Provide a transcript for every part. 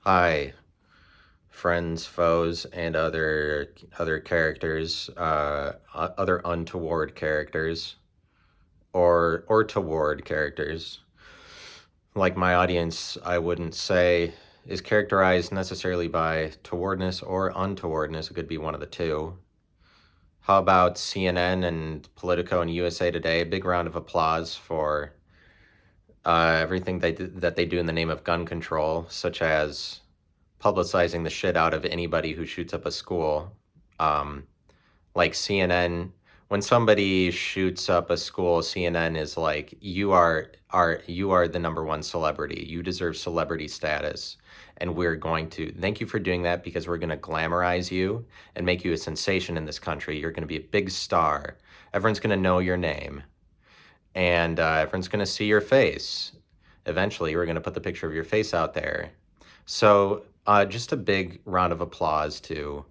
Hi, friends, foes, and other characters, other untoward characters, or toward characters. Like my audience, I wouldn't say is characterized necessarily by towardness or untowardness. It could be one of the two. How about CNN and Politico and USA Today? A big round of applause for everything that they do in the name of gun control, such as publicizing the shit out of anybody who shoots up a school. Um, like CNN, when somebody shoots up a school, CNN is like, you are the number one celebrity. You deserve celebrity status. And we're going to thank you for doing that because we're going to glamorize you and make you a sensation in this country. You're going to be a big star. Everyone's going to know your name and everyone's going to see your face. Eventually, we're going to put the picture of your face out there. So, just a big round of applause to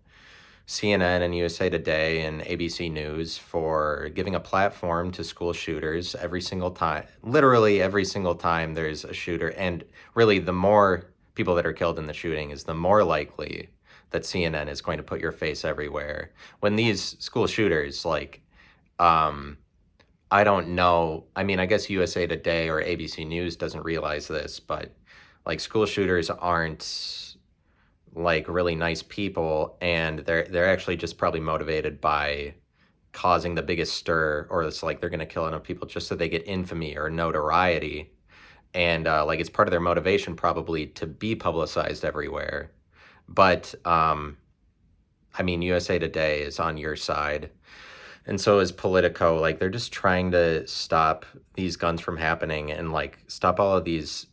CNN and USA Today and ABC News for giving a platform to school shooters every single time. Literally every single time there's a shooter. And really, the more people that are killed in the shooting is the more likely that CNN is going to put your face everywhere. When these school shooters, um, I don't know. I mean, I guess USA Today or ABC News doesn't realize this, but like school shooters aren't like really nice people, and they're actually just probably motivated by causing the biggest stir, or it's like they're gonna kill enough people just so they get infamy or notoriety, and like it's part of their motivation probably to be publicized everywhere. But I mean, USA Today is on your side. And so is Politico. Like they're just trying to stop these guns from happening and like stop all of these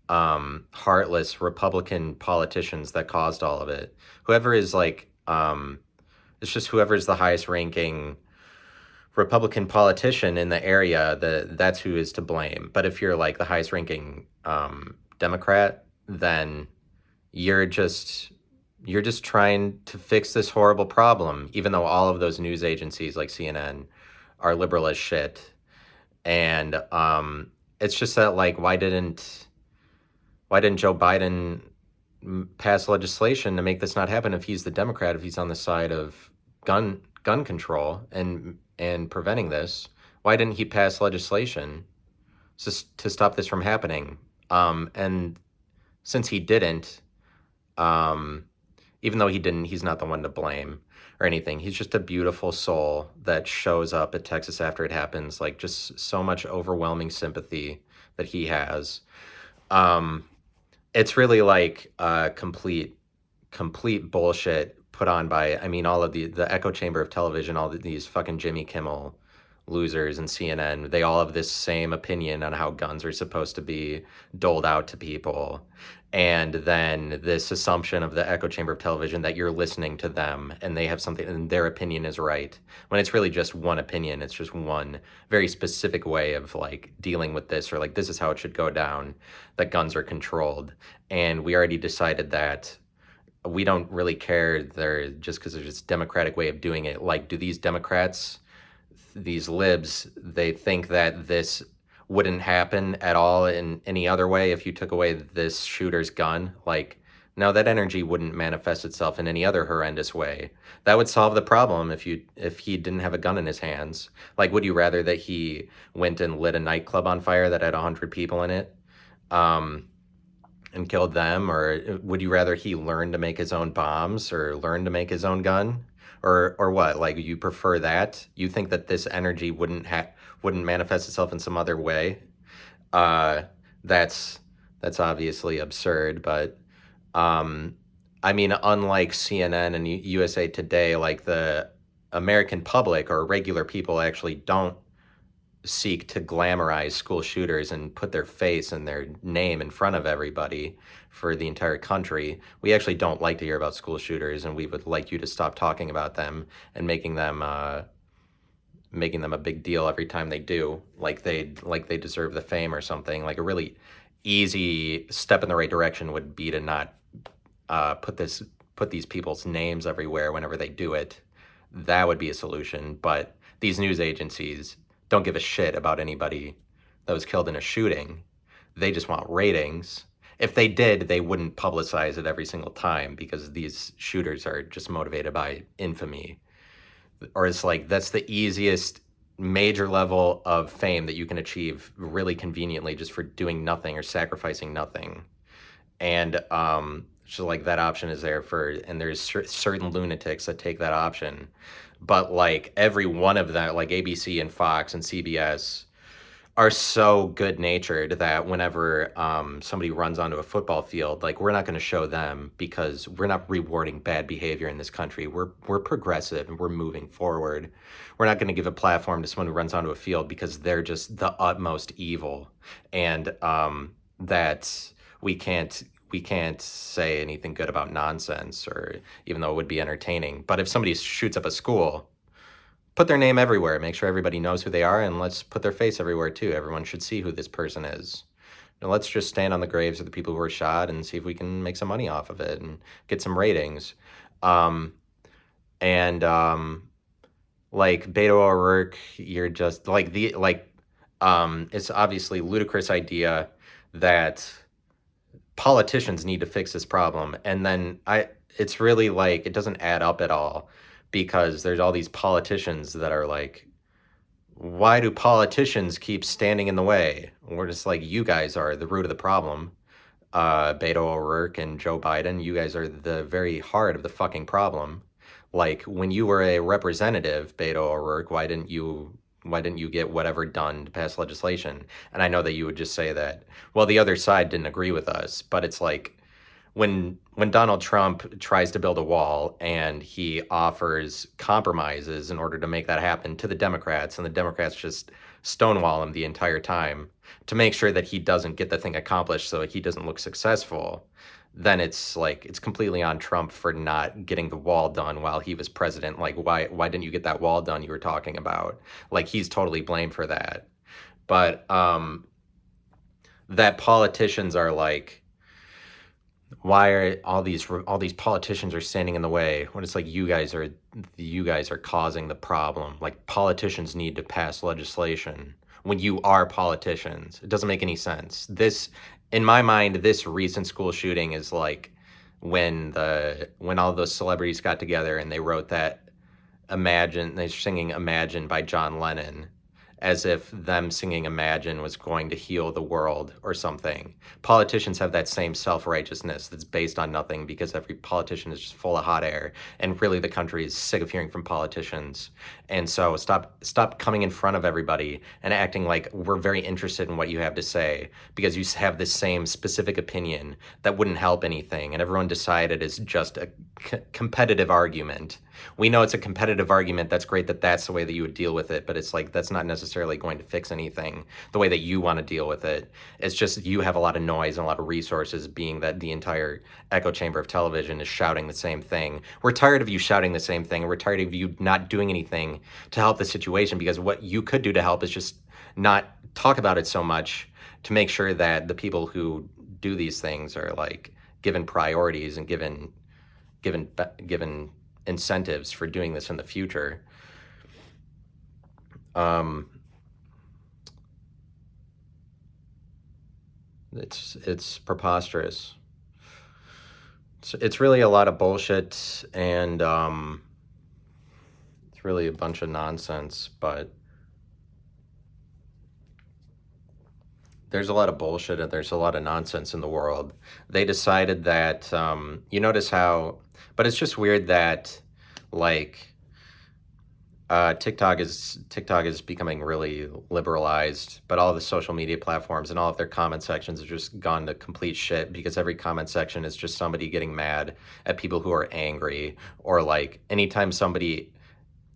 heartless Republican politicians that caused all of it. Whoever is it's just whoever is the highest ranking Republican politician in the area, that's who is to blame. But if you're like the highest ranking Democrat, then you're just you're just trying to fix this horrible problem, even though all of those news agencies like CNN are liberal as shit. And it's just that like why didn't Joe Biden pass legislation to make this not happen if he's the Democrat, if he's on the side of gun control and preventing this? Why didn't he pass legislation just to stop this from happening? And since he didn't, um, even though he didn't, he's not the one to blame or anything. He's just a beautiful soul that shows up at Texas after it happens. Like just so much overwhelming sympathy that he has. Um, it's really like complete bullshit put on by, I mean, all of the echo chamber of television, these fucking Jimmy Kimmel losers and CNN, they all have this same opinion on how guns are supposed to be doled out to people. And then this assumption of the echo chamber of television that you're listening to them and they have something and their opinion is right. When it's really just one opinion, it's just one very specific way of like dealing with this, or like this is how it should go down, that guns are controlled. And we already decided that we don't really care there just because there's this democratic way of doing it. Like, do these Democrats, these libs, they think that this wouldn't happen at all in any other way if you took away this shooter's gun? Like, no, that energy wouldn't manifest itself in any other horrendous way. That would solve the problem if he didn't have a gun in his hands. Like, would you rather that he went and lit a nightclub on fire that had 100 people in it? Um, and killed them, or would you rather he learn to make his own bombs or learn to make his own gun, or what? Like you prefer that? You think that this energy wouldn't manifest itself in some other way? Uh, that's that's obviously absurd, but um, I mean, unlike CNN and USA Today, like the American public or regular people actually don't seek to glamorize school shooters and put their face and their name in front of everybody for the entire country. We actually don't like to hear about school shooters, and we would like you to stop talking about them and making them a big deal every time they do, like they deserve the fame or something. Like a really easy step in the right direction would be to not put these people's names everywhere whenever they do it. That would be a solution. But these news agencies don't give a shit about anybody that was killed in a shooting. They just want ratings. if they did, they wouldn't publicize it every single time because these shooters are just motivated by infamy. Or it's like that's the easiest major level of fame that you can achieve really conveniently just for doing nothing or sacrificing nothing. And so like that option is there for, and there's certain lunatics that take that option. But like every one of them, like ABC and Fox and CBS, are so good natured that whenever somebody runs onto a football field, like we're not going to show them because we're not rewarding bad behavior in this country. We're progressive and we're moving forward. We're not going to give a platform to someone who runs onto a field because they're just the utmost evil, and that we can't say anything good about nonsense, or even though it would be entertaining. But if somebody shoots up a school, put their name everywhere, make sure everybody knows who they are, and let's put their face everywhere too. Everyone should see who this person is. Now let's just stand on the graves of the people who were shot and see if we can make some money off of it and get some ratings. And like Beto O'Rourke, you're just like it's obviously ludicrous idea that politicians need to fix this problem, and then it's really like it doesn't add up at all, because there's all these politicians that are like, why do politicians keep standing in the way? We're just like, you guys are the root of the problem. Beto O'Rourke and Joe Biden, you guys are the very heart of the fucking problem. Like when you were a representative, Beto O'Rourke, why didn't you get whatever done to pass legislation? And I know that you would just say that, well, the other side didn't agree with us, but it's like when Donald Trump tries to build a wall and he offers compromises in order to make that happen to the Democrats, and the Democrats just stonewall him the entire time to make sure that he doesn't get the thing accomplished so he doesn't look successful, then it's like it's completely on Trump for not getting the wall done while he was president. Like why didn't you get that wall done you were talking about? Like he's totally blamed for that. But that politicians are like, why are all these politicians are standing in the way, when it's like you guys are causing the problem. Like politicians need to pass legislation when you are politicians. It doesn't make any sense. This, in my mind, this recent school shooting is like when all those celebrities got together and they wrote that they're singing Imagine by John Lennon, as if them singing Imagine was going to heal the world or something. Politicians have that same self-righteousness that's based on nothing, because every politician is just full of hot air, and really the country is sick of hearing from politicians. And so stop coming in front of everybody and acting like we're very interested in what you have to say, because you have this same specific opinion that wouldn't help anything, and everyone decided it's just a competitive argument. We know it's a competitive argument. That's great that that's the way that you would deal with it, but it's like that's not necessarily going to fix anything the way that you want to deal with it. It's just you have a lot of noise and a lot of resources, being that the entire echo chamber of television is shouting the same thing. We're tired of you shouting the same thing, and we're tired of you not doing anything to help the situation, because what you could do to help is just not talk about it so much, to make sure that the people who do these things are like given priorities and given incentives for doing this in the future. It's preposterous. It's really a lot of bullshit, and it's really a bunch of nonsense, but there's a lot of bullshit and there's a lot of nonsense in the world. They decided that, you notice how, but it's just weird that like TikTok is becoming really liberalized, but all the social media platforms and all of their comment sections have just gone to complete shit, because every comment section is just somebody getting mad at people who are angry, or like anytime somebody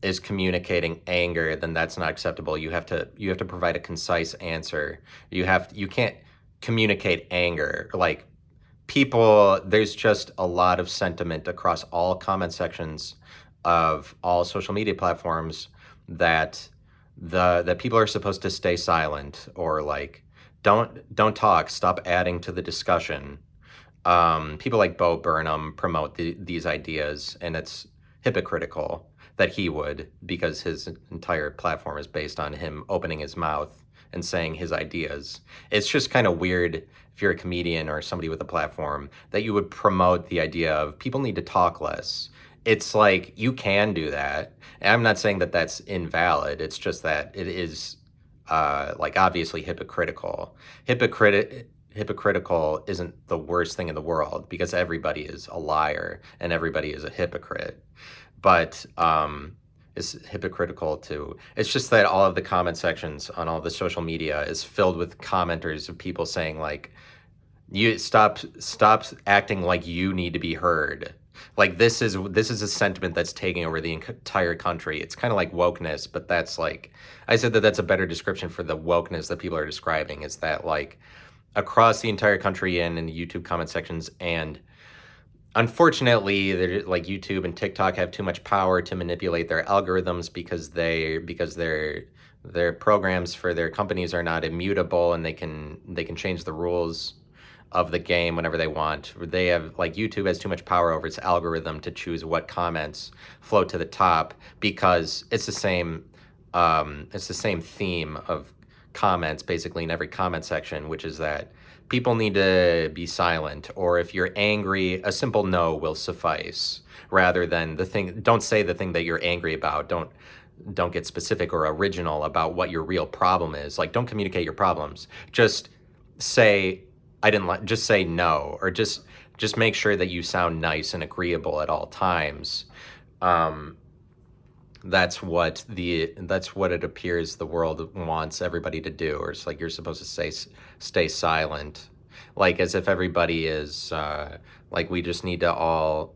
is communicating anger, then that's not acceptable. You have to provide a concise answer. You can't communicate anger. Like people, there's just a lot of sentiment across all comment sections of all social media platforms that people are supposed to stay silent, or like don't talk, stop adding to the discussion. People like Bo Burnham promote these ideas, and it's hypocritical that he would, because his entire platform is based on him opening his mouth and saying his ideas. It's just kind of weird if you're a comedian or somebody with a platform that you would promote the idea of people need to talk less. It's like you can do that. And I'm not saying that that's invalid. It's just that it is like obviously hypocritical. Hypocritical isn't the worst thing in the world because everybody is a liar and everybody is a hypocrite. But it's hypocritical too. It's just that all of the comment sections on all the social media is filled with commenters of people saying like, you stop acting like you need to be heard. Like this is a sentiment that's taking over the entire country. It's kind of like wokeness, but that's like I said that that's a better description for the wokeness that people are describing is that like across the entire country and in the YouTube comment sections and unfortunately like YouTube and TikTok have too much power to manipulate their algorithms because their programs for their companies are not immutable and they can change the rules of the game whenever they want. They have like YouTube has too much power over its algorithm to choose what comments float to the top because it's the same theme of comments basically in every comment section, which is that people need to be silent, or if you're angry, a simple no will suffice rather than don't say the thing that you're angry about. Don't get specific or original about what your real problem is. Like don't communicate your problems. Just say just say no, or just make sure that you sound nice and agreeable at all times. That's what it appears the world wants everybody to do, or it's like you're supposed to stay silent, like as if everybody is like we just need to all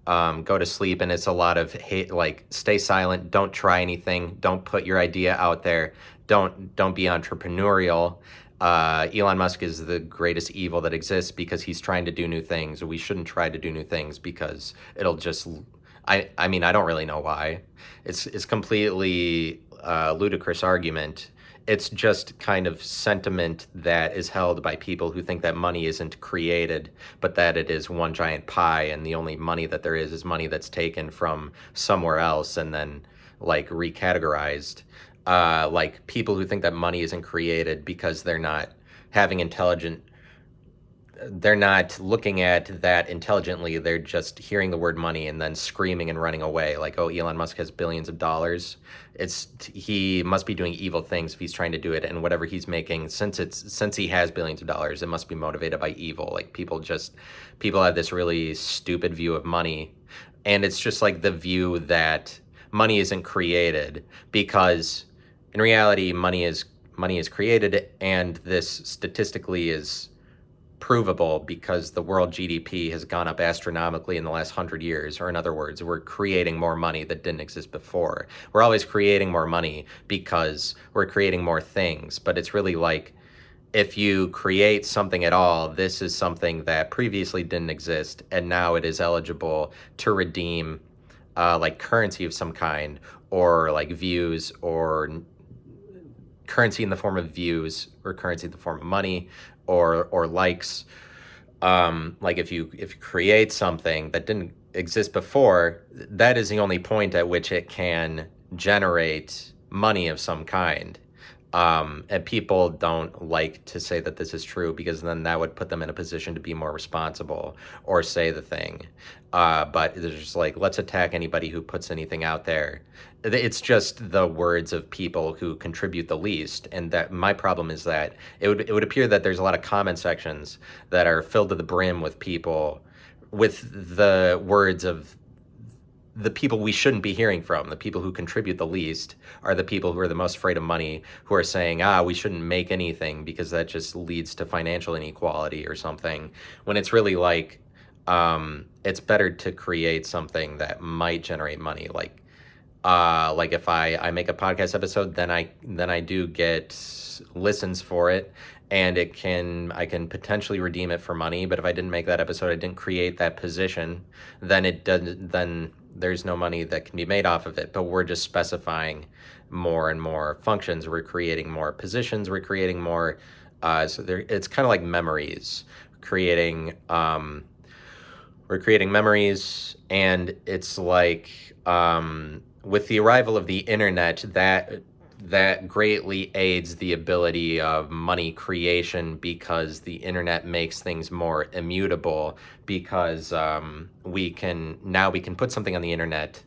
go to sleep, and it's a lot of hate, like stay silent, don't try anything, don't put your idea out there, don't be entrepreneurial. Elon Musk is the greatest evil that exists because he's trying to do new things. We shouldn't try to do new things because it'll just. I mean, I don't really know why. It's completely ludicrous argument. It's just kind of sentiment that is held by people who think that money isn't created, but that it is one giant pie, and the only money that there is money that's taken from somewhere else and then like recategorized. Like people who think that money isn't created because they're not looking at that intelligently. They're just hearing the word money and then screaming and running away. Like, oh, Elon Musk has billions of dollars. He must be doing evil things if he's trying to do it. And whatever he's making, since he has billions of dollars, it must be motivated by evil. Like people have this really stupid view of money. And it's just like the view that money isn't created because in reality, money is created, and this statistically is provable because the world GDP has gone up astronomically in the last 100 years. Or in other words, we're creating more money that didn't exist before. We're always creating more money because we're creating more things. But it's really like if you create something at all, this is something that previously didn't exist, and now it is eligible to redeem like currency of some kind, or like views, or currency in the form of views, or currency in the form of money, or likes. Like if you create something that didn't exist before, that is the only point at which it can generate money of some kind. And people don't like to say that this is true because then that would put them in a position to be more responsible or say the thing. But they're just like, let's attack anybody who puts anything out there. It's just the words of people who contribute the least. And that my problem is that it would appear that there's a lot of comment sections that are filled to the brim with people with the words of the people we shouldn't be hearing from. The people who contribute the least are the people who are the most afraid of money, who are saying, we shouldn't make anything because that just leads to financial inequality or something, when it's really like, it's better to create something that might generate money. Like if I make a podcast episode, then I do get listens for it, and I can potentially redeem it for money. But if I didn't make that episode, I didn't create that position, then there's no money that can be made off of it. But we're just specifying more and more functions. We're creating more positions. We're creating more. It's kind of like memories. We're creating memories, and it's like with the arrival of the internet, that that greatly aids the ability of money creation because the internet makes things more immutable, because we can put something on the internet,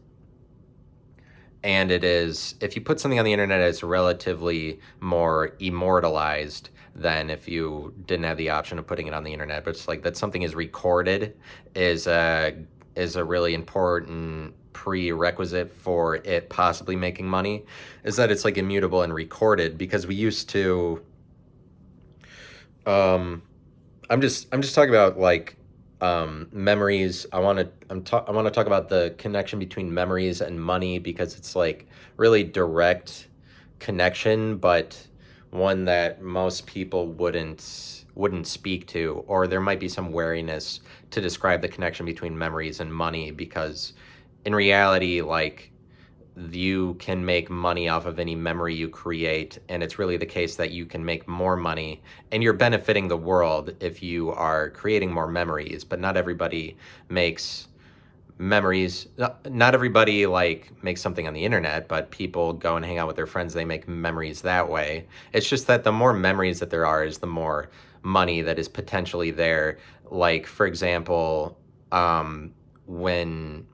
and if you put something on the internet, it's relatively more immortalized than if you didn't have the option of putting it on the internet. But it's like that something is recorded is a really important prerequisite for it possibly making money, is that it's like immutable and recorded, because we used to um I'm just talking about like memories. I want to talk about the connection between memories and money, because it's like really direct connection, but one that most people wouldn't speak to, or there might be some wariness to describe the connection between memories and money, because in reality, like, you can make money off of any memory you create, and it's really the case that you can make more money and you're benefiting the world if you are creating more memories. But not everybody makes memories. Not everybody like makes something on the internet, but people go and hang out with their friends, they make memories that way. It's just that the more memories that there are is the more money that is potentially there. Like, for example, when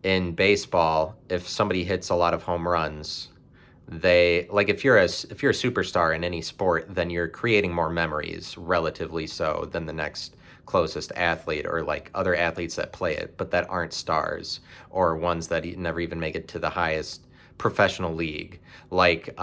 in baseball, if somebody hits a lot of home runs, they like, if you're a superstar in any sport, then you're creating more memories, relatively so, than the next closest athlete, or like other athletes that play it but that aren't stars, or ones that never even make it to the highest professional league. Like,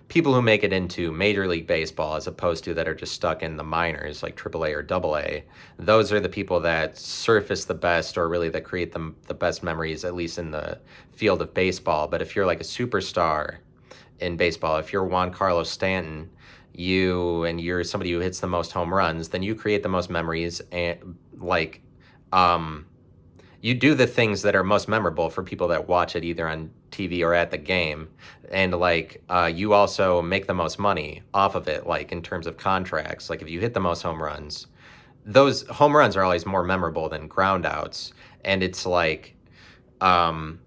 people who make it into Major League Baseball, as opposed to that are just stuck in the minors like AAA or AA, those are the people that surface the best, or really that create the best memories, at least in the field of baseball. But if you're like a superstar in baseball, if you're Juan Carlos Stanton, you're somebody who hits the most home runs, then you create the most memories, and like, um you do the things that are most memorable for people that watch it either on TV or at the game. And like, you also make the most money off of it, like in terms of contracts. Like, if you hit the most home runs, those home runs are always more memorable than ground outs. And it's like, um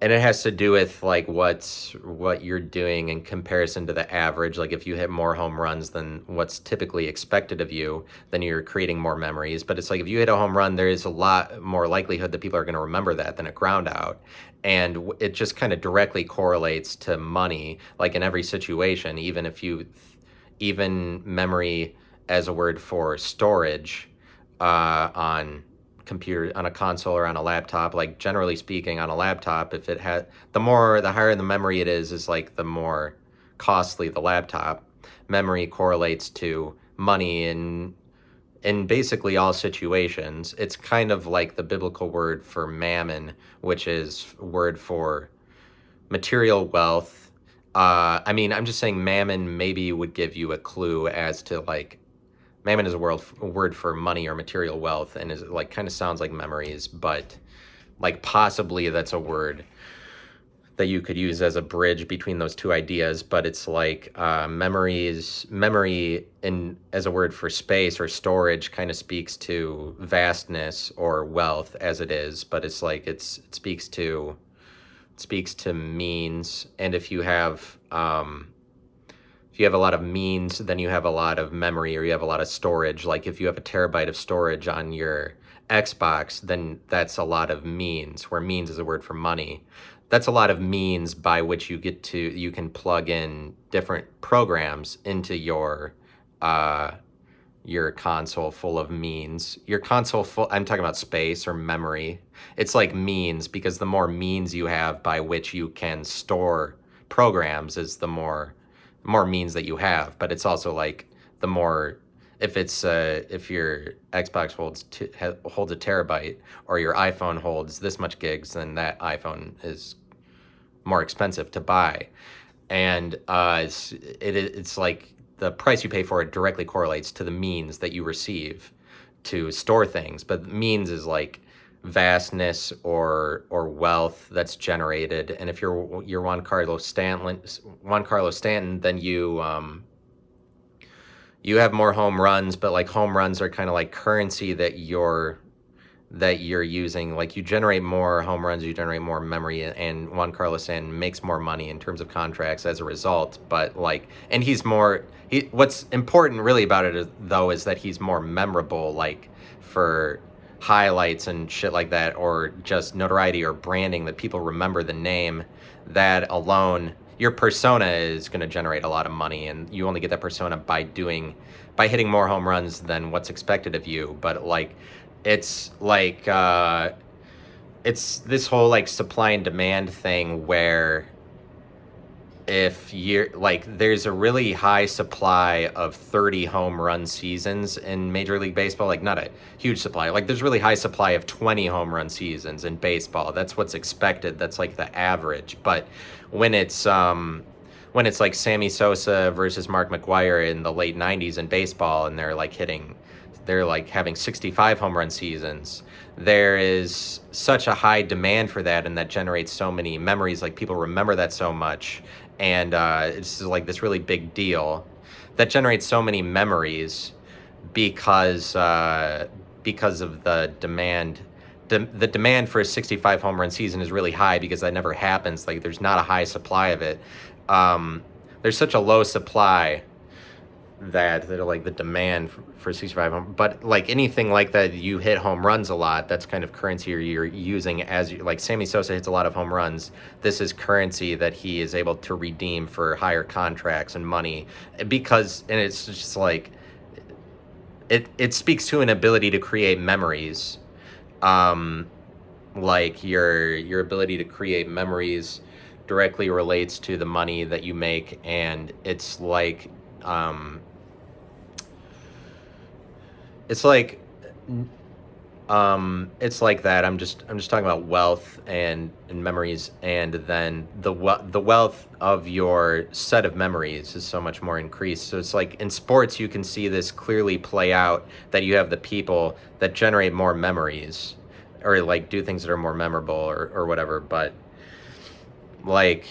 and it has to do with like what you're doing in comparison to the average. Like, if you hit more home runs than what's typically expected of you, then you're creating more memories. But it's like, if you hit a home run, there is a lot more likelihood that people are going to remember that than a ground out. And it just kind of directly correlates to money, like in every situation. Even memory as a word for storage, on on a console or on a laptop, like, generally speaking, on a laptop, if it had the higher the memory it is like the more costly the laptop. Memory correlates to money in basically all situations. It's kind of like the biblical word for mammon, which is a word for material wealth. I mean, I'm just saying mammon maybe would give you a clue as to, like, mammon is a word for money or material wealth, and is like, kind of sounds like memories, but like possibly that's a word that you could use as a bridge between those two ideas. But it's like, memory in as a word for space or storage kind of speaks to vastness or wealth as it is, but it's like, it speaks to means. And if you have a lot of means, then you have a lot of memory, or you have a lot of storage. Like, if you have a terabyte of storage on your Xbox, then that's a lot of means, where means is a word for money. That's a lot of means by which you can plug in different programs into your console full of means. Your console full, I'm talking about space or memory. It's like means, because the more means you have by which you can store programs is the more means that you have. But it's also like, the more, if your Xbox holds a terabyte, or your iPhone holds this much gigs, then that iPhone is more expensive to buy. And it's like, the price you pay for it directly correlates to the means that you receive to store things. But means is like vastness or wealth that's generated. And if you're Juan Carlos Stanton, then you have more home runs. But like, home runs are kind of like currency that you're using. Like, you generate more home runs, you generate more memory, and Juan Carlos Stanton makes more money in terms of contracts as a result. But like, and what's important really about it though is that he's more memorable, like for highlights and shit like that, or just notoriety or branding, that people remember the name. That alone, your persona is going to generate a lot of money, and you only get that persona by hitting more home runs than what's expected of you. But like, it's like it's this whole like supply and demand thing, where if you're like, there's a really high supply of 30 home run seasons in Major League Baseball, like not a huge supply, like there's really high supply of 20 home run seasons in baseball. That's what's expected. That's like the average. But when it's like Sammy Sosa versus Mark McGwire in the late 90s in baseball, and they're like having 65 home run seasons, there is such a high demand for that, and that generates so many memories. Like, people remember that so much, and it's like this really big deal that generates so many memories because of the demand. The demand for a 65 home run season is really high because that never happens. Like, there's not a high supply of it. There's such a low supply that are like the demand for 65 home, but like anything like that, you hit home runs a lot, that's kind of currency you're using. As you, like, Sammy Sosa hits a lot of home runs, this is currency that he is able to redeem for higher contracts and money, because, and it's just like, it speaks to an ability to create memories. Like, your ability to create memories directly relates to the money that you make, and it's like it's like that. I'm just talking about wealth and memories, and then the wealth of your set of memories is so much more increased. So it's like in sports, you can see this clearly play out, that you have the people that generate more memories, or like do things that are more memorable, or whatever. But like,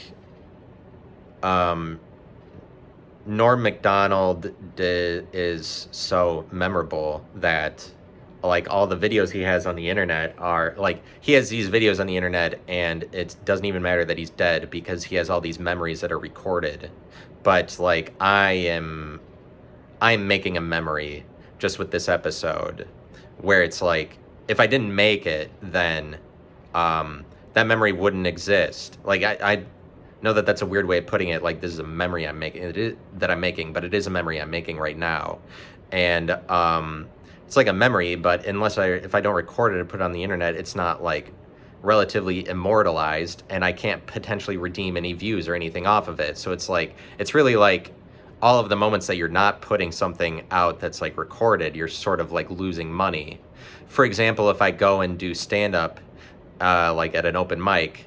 Norm Macdonald is so memorable that, like, all the videos he has on the internet are like, he has these videos on the internet, and it doesn't even matter that he's dead, because he has all these memories that are recorded. But like, I'm making a memory just with this episode, where it's like, if I didn't make it, then that memory wouldn't exist. Like, I know that that's a weird way of putting it. Like, this is a memory I'm making, but it is a memory I'm making right now. And it's like a memory, but if I don't record it and put it on the internet, it's not like relatively immortalized, and I can't potentially redeem any views or anything off of it. So it's like, it's really like all of the moments that you're not putting something out that's like recorded, you're sort of like losing money. For example, if I go and do stand-up, like at an open mic,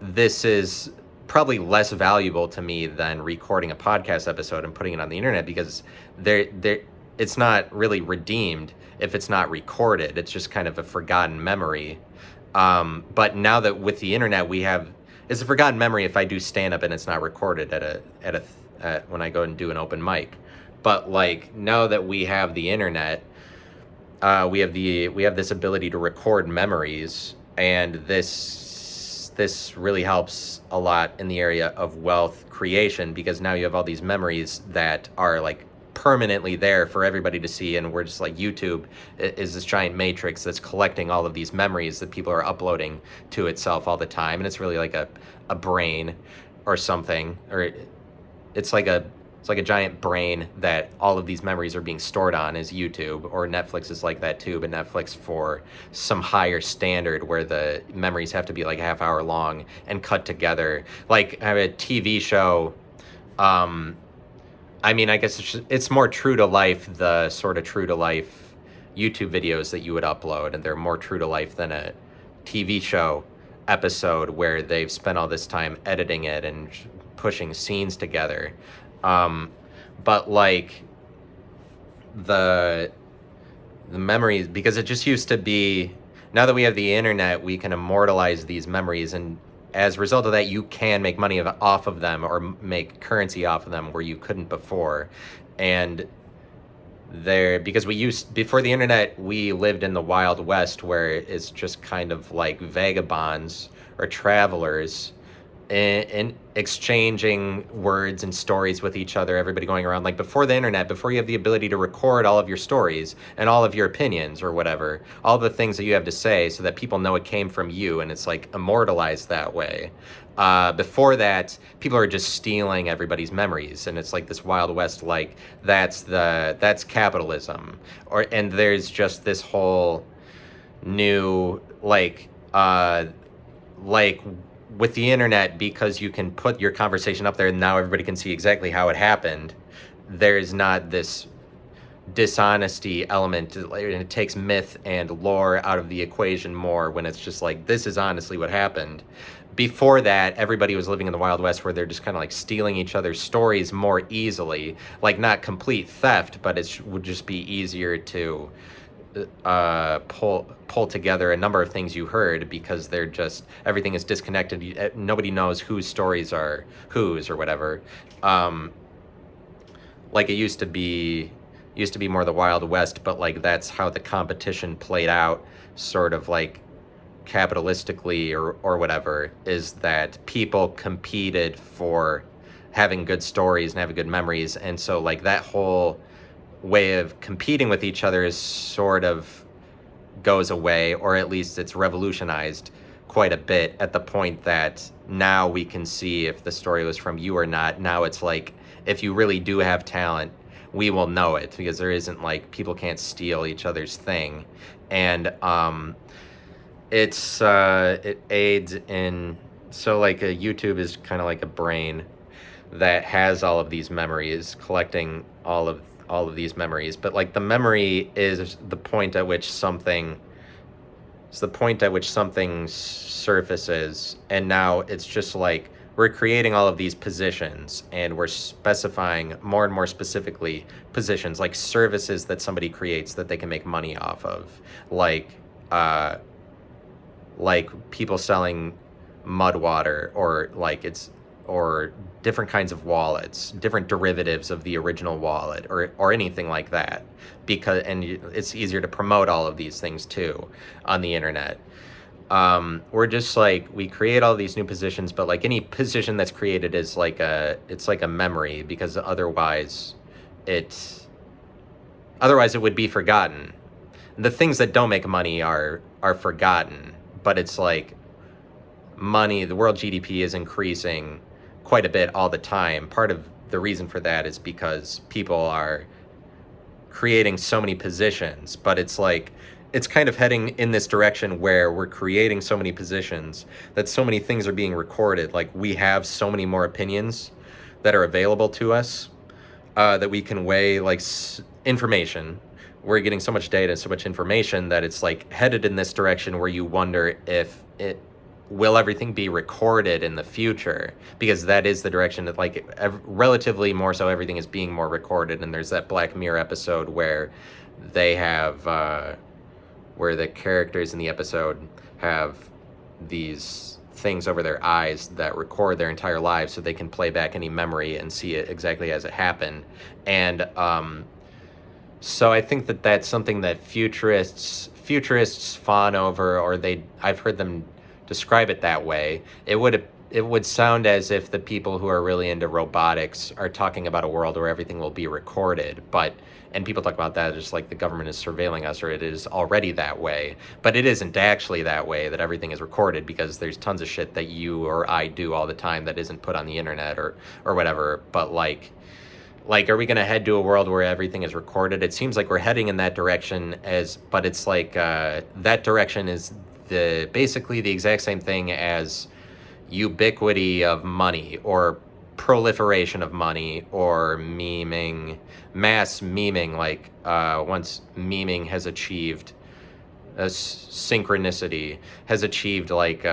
this is probably less valuable to me than recording a podcast episode and putting it on the internet, because it's not really redeemed if it's not recorded. It's just kind of a forgotten memory. But now that with the internet it's a forgotten memory if I do stand up and it's not recorded when I go and do an open mic. But like, now that we have the internet, we have this ability to record memories, and this really helps a lot in the area of wealth creation, because now you have all these memories that are like permanently there for everybody to see, and we're just like, YouTube is this giant matrix that's collecting all of these memories that people are uploading to itself all the time, and it's really like a brain or something, or it's like a giant brain that all of these memories are being stored on, is YouTube. Or Netflix is like that too, but Netflix for some higher standard, where the memories have to be like a half hour long and cut together. Like, I have a TV show, I mean, I guess it's more true to life, the sort of true to life YouTube videos that you would upload, and they're more true to life than a TV show episode where they've spent all this time editing it and pushing scenes together. But like, the memories, because it just used to be, now that we have the internet, we can immortalize these memories, and as a result of that, you can make money off of them, or make currency off of them, where you couldn't before. And there, because we used, before the internet, we lived in the Wild West, where it's just kind of like vagabonds or travelers in exchanging words and stories with each other, everybody going around. Like before the internet, before you have the ability to record all of your stories and all of your opinions or whatever, all the things that you have to say, so that people know it came from you and it's like immortalized that way. Before that, people are just stealing everybody's memories, and it's like this Wild West. Like that's capitalism, and there's just this whole new like with the internet, because you can put your conversation up there and now everybody can see exactly how it happened. There's not this dishonesty element, and it takes myth and lore out of the equation more when it's just like, this is honestly what happened. Before that, everybody was living in the Wild West, where they're just kind of like stealing each other's stories more easily. Like, not complete theft, but it would just be easier to pull together a number of things you heard, because they're just, everything is disconnected. Nobody knows whose stories are whose or whatever. Like it used to be more the Wild West, but like that's how the competition played out, sort of like capitalistically or whatever, is that people competed for having good stories and having good memories. And so like that whole way of competing with each other is sort of goes away, or at least it's revolutionized quite a bit, at the point that now we can see if the story was from you or not. Now it's like, if you really do have talent, we will know it, because there isn't, like, people can't steal each other's thing. And it aids in, so like a YouTube is kind of like a brain that has all of these memories, collecting all of these memories. But like the memory is the point at which something surfaces, and now it's just like we're creating all of these positions, and we're specifying more and more specifically positions, like services that somebody creates that they can make money off of, like people selling mud water, or different kinds of wallets, different derivatives of the original wallet, or anything like that. And it's easier to promote all of these things too on the internet. We're just like, we create all these new positions, but like any position that's created is like it's like a memory, because otherwise it would be forgotten. The things that don't make money are forgotten, but it's like money, the world GDP is increasing quite a bit all the time. Part of the reason for that is because people are creating so many positions, but it's like, it's kind of heading in this direction where we're creating so many positions that so many things are being recorded. Like, we have so many more opinions that are available to us, that we can weigh, like, information. We're getting so much data, so much information, that it's like headed in this direction where you wonder if will everything be recorded in the future, because that is the direction that, like, relatively more so, everything is being more recorded. And there's that Black Mirror episode where they have where the characters in the episode have these things over their eyes that record their entire lives, so they can play back any memory and see it exactly as it happened. And so I think that that's something that futurists fawn over, or I've heard them describe it that way. It would sound as if the people who are really into robotics are talking about a world where everything will be recorded, and people talk about that just like the government is surveilling us, or it is already that way. But it isn't actually that way, that everything is recorded, because there's tons of shit that you or I do all the time that isn't put on the internet or whatever. But like, are we going to head to a world where everything is recorded? It seems like we're heading in that direction, but it's like that direction is basically the exact same thing as ubiquity of money, or proliferation of money, or mass memeing. Like once memeing has achieved synchronicity, has achieved like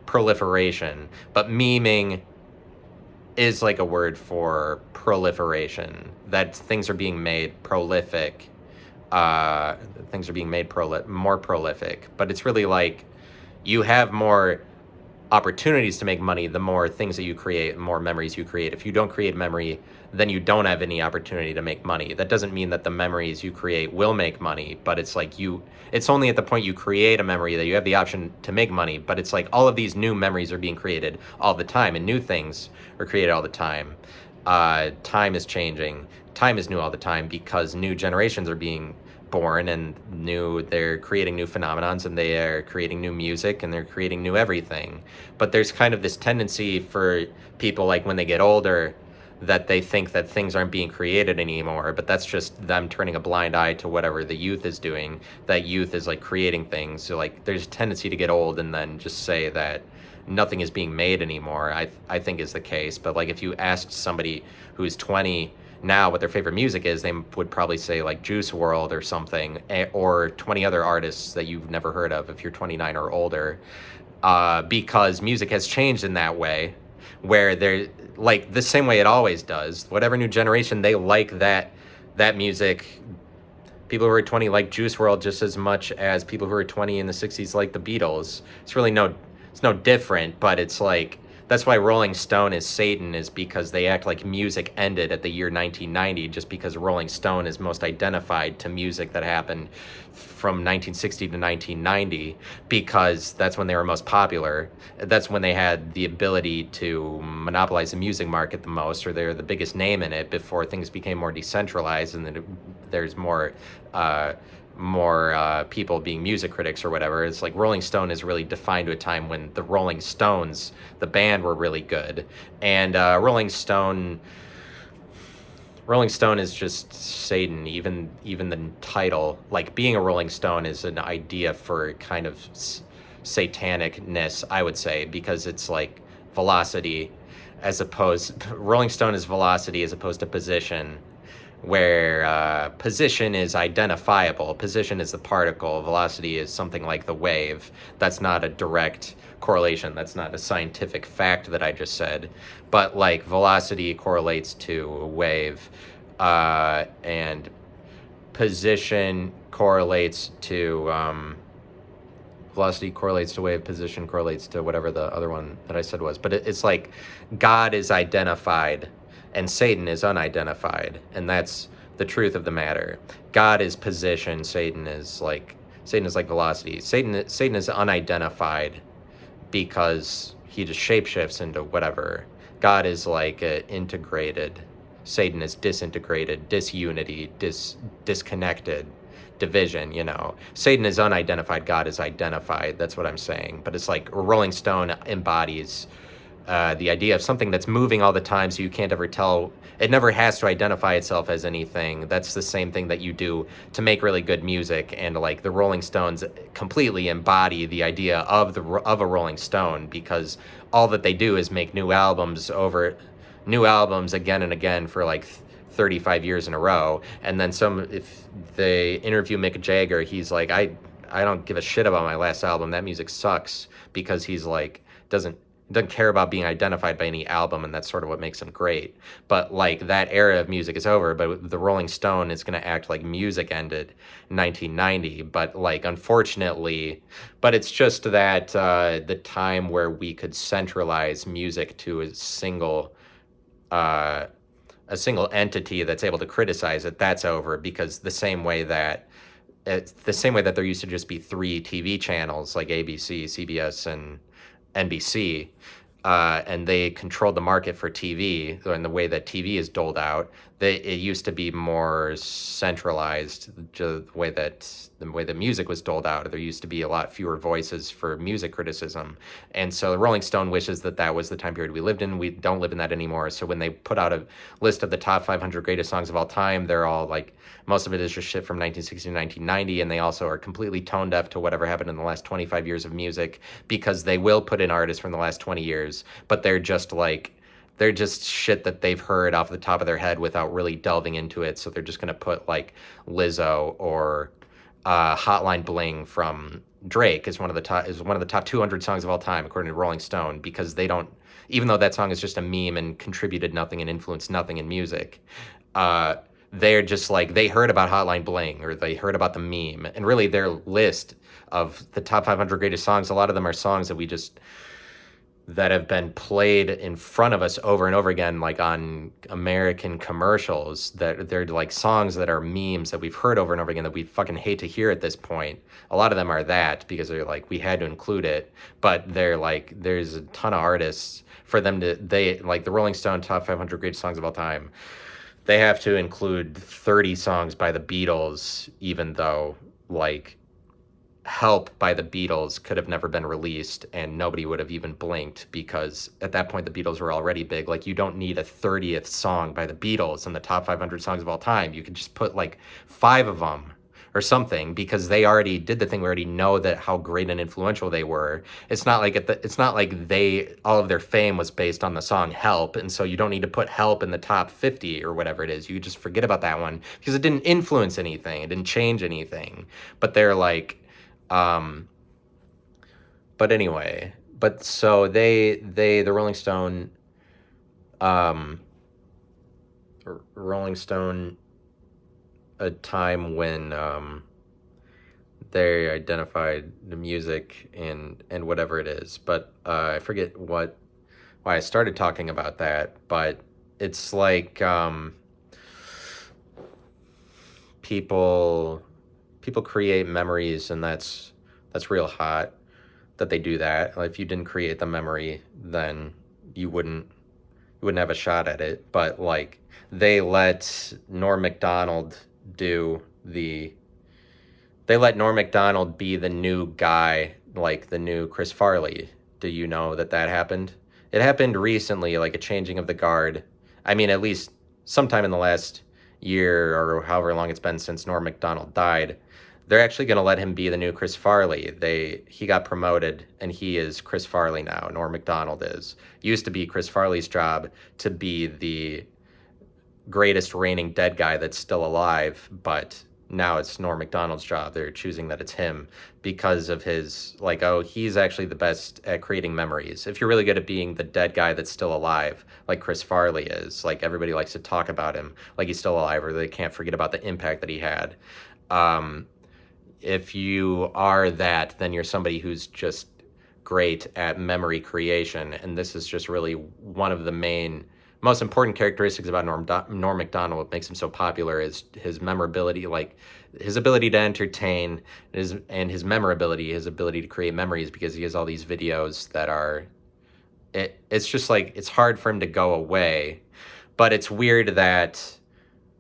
proliferation, but memeing is like a word for proliferation, that things are being made prolific. Things are being made more prolific, but it's really like you have more opportunities to make money, the more things that you create, the more memories you create. If you don't create memory, then you don't have any opportunity to make money. That doesn't mean that the memories you create will make money, but it's like it's only at the point you create a memory that you have the option to make money. But it's like all of these new memories are being created all the time, and new things are created all the time. Time is changing. Time is new all the time because new generations are being born, and they're creating new phenomenons, and they are creating new music, and they're creating new everything. But there's kind of this tendency for people, like when they get older, that they think that things aren't being created anymore, but that's just them turning a blind eye to whatever the youth is doing. That youth is like creating things. So like there's a tendency to get old and then just say that nothing is being made anymore. I think is the case. But like if you asked somebody who's 20 now what their favorite music is, they would probably say like Juice World or something, or 20 other artists that you've never heard of if you're 29 or older, because music has changed in that way, where they're like the same way it always does. Whatever new generation, they like that music. People who are 20 like Juice World just as much as people who are 20 in the 60s like the Beatles. It's no different, but it's like, that's why Rolling Stone is Satan, is because they act like music ended at the year 1990, just because Rolling Stone is most identified to music that happened from 1960 to 1990, because that's when they were most popular. That's when they had the ability to monopolize the music market the most, or they're the biggest name in it, before things became more decentralized and then there's more people being music critics or whatever. It's like Rolling Stone is really defined to a time when the Rolling Stones, the band, were really good. And Rolling Stone is just Satan. Even the title, like being a Rolling Stone, is an idea for kind of satanicness, I would say, because it's like velocity Rolling Stone is velocity as opposed to position, where position is identifiable. Position is the particle. Velocity is something like the wave. That's not a direct correlation. That's not a scientific fact that I just said. But like velocity correlates to a wave, and position correlates to velocity correlates to wave, position correlates to whatever the other one that I said was. But it's like God is identified and Satan is unidentified, and that's the truth of the matter. God is position, Satan is like velocity. Satan is unidentified because he just shapeshifts into whatever. God is like integrated. Satan is disintegrated, disunity, disconnected, division, Satan is unidentified, God is identified. That's what I'm saying. But it's like Rolling Stone embodies the idea of something that's moving all the time, so you can't ever tell. It never has to identify itself as anything. That's the same thing that you do to make really good music. And like the Rolling Stones completely embody the idea of a Rolling Stone, because all that they do is make new albums again and again for like 35 years in a row. And then if they interview Mick Jagger, he's like, I don't give a shit about my last album. That music sucks, because he's like doesn't care about being identified by any album, and that's sort of what makes him great. But like that era of music is over, but the Rolling Stone is going to act like music ended in 1990. But like, unfortunately, but it's just that the time where we could centralize music to a single entity that's able to criticize it, that's over. Because the same way that there used to just be 3 TV channels like ABC, CBS, and NBC, and they controlled the market for TV, and the way that TV is doled out, it used to be more centralized. The way that music was doled out, there used to be a lot fewer voices for music criticism. And so the Rolling Stone wishes that was the time period we lived in. We don't live in that anymore. So when they put out a list of the top 500 greatest songs of all time, they're all like, most of it is just shit from 1960 to 1990, and they also are completely tone deaf to whatever happened in the last 25 years of music, because they will put in artists from the last 20 years, but they're just shit that they've heard off the top of their head without really delving into it. So they're just going to put like Lizzo or Hotline Bling from Drake is one of the top 200 songs of all time, according to Rolling Stone, because they don't, even though that song is just a meme and contributed nothing and influenced nothing in music, they're just like, they heard about Hotline Bling or they heard about the meme. And really their list of the top 500 greatest songs, a lot of them are songs that we just that have been played in front of us over and over again, like on American commercials, that they're like songs that are memes that we've heard over and over again that we fucking hate to hear at this point. A lot of them are that because they're like, we had to include it, but they're like, there's a ton of artists for them to, they like the Rolling Stone top 500 greatest songs of all time. They have to include 30 songs by the Beatles, even though like Help by the Beatles could have never been released and nobody would have even blinked because at that point the Beatles were already big. Like you don't need a 30th song by the Beatles in the top 500 songs of all time. You could just put like 5 of them or something because they already did the thing. We already know that how great and influential they were. It's not like it's not like they all of their fame was based on the song Help, and so you don't need to put Help in the top 50 or whatever it is. You just forget about that one because it didn't influence anything. It didn't change anything. But they're like um, but anyway, but so the um, Rolling Stone, a time when they identified the music and whatever it is. But I forget why I started talking about that. But it's like people create memories, and that's real hot that they do that. If you didn't create the memory, then you wouldn't have a shot at it. But like they let Norm Macdonald do the they let Norm Macdonald be the new guy, like the new Chris Farley. Do you know that happened? It happened recently, like a changing of the guard. I mean, at least sometime in the last year or however long it's been since Norm Macdonald died. They're actually going to let him be the new Chris Farley. He got promoted and he is Chris Farley now. Norm Macdonald is. Used to be Chris Farley's job to be the greatest reigning dead guy that's still alive, but now it's Norm Macdonald's job. They're choosing that it's him because of his, like, oh, he's actually the best at creating memories. If you're really good at being the dead guy that's still alive, like Chris Farley is, like everybody likes to talk about him like he's still alive, or they can't forget about the impact that he had. If you are that, then you're somebody who's just great at memory creation. And this is just really one of the most important characteristics about Norm Macdonald. What makes him so popular is his memorability, like his ability to entertain, and his memorability, his ability to create memories, because he has all these videos that are, it's just like, it's hard for him to go away. But it's weird that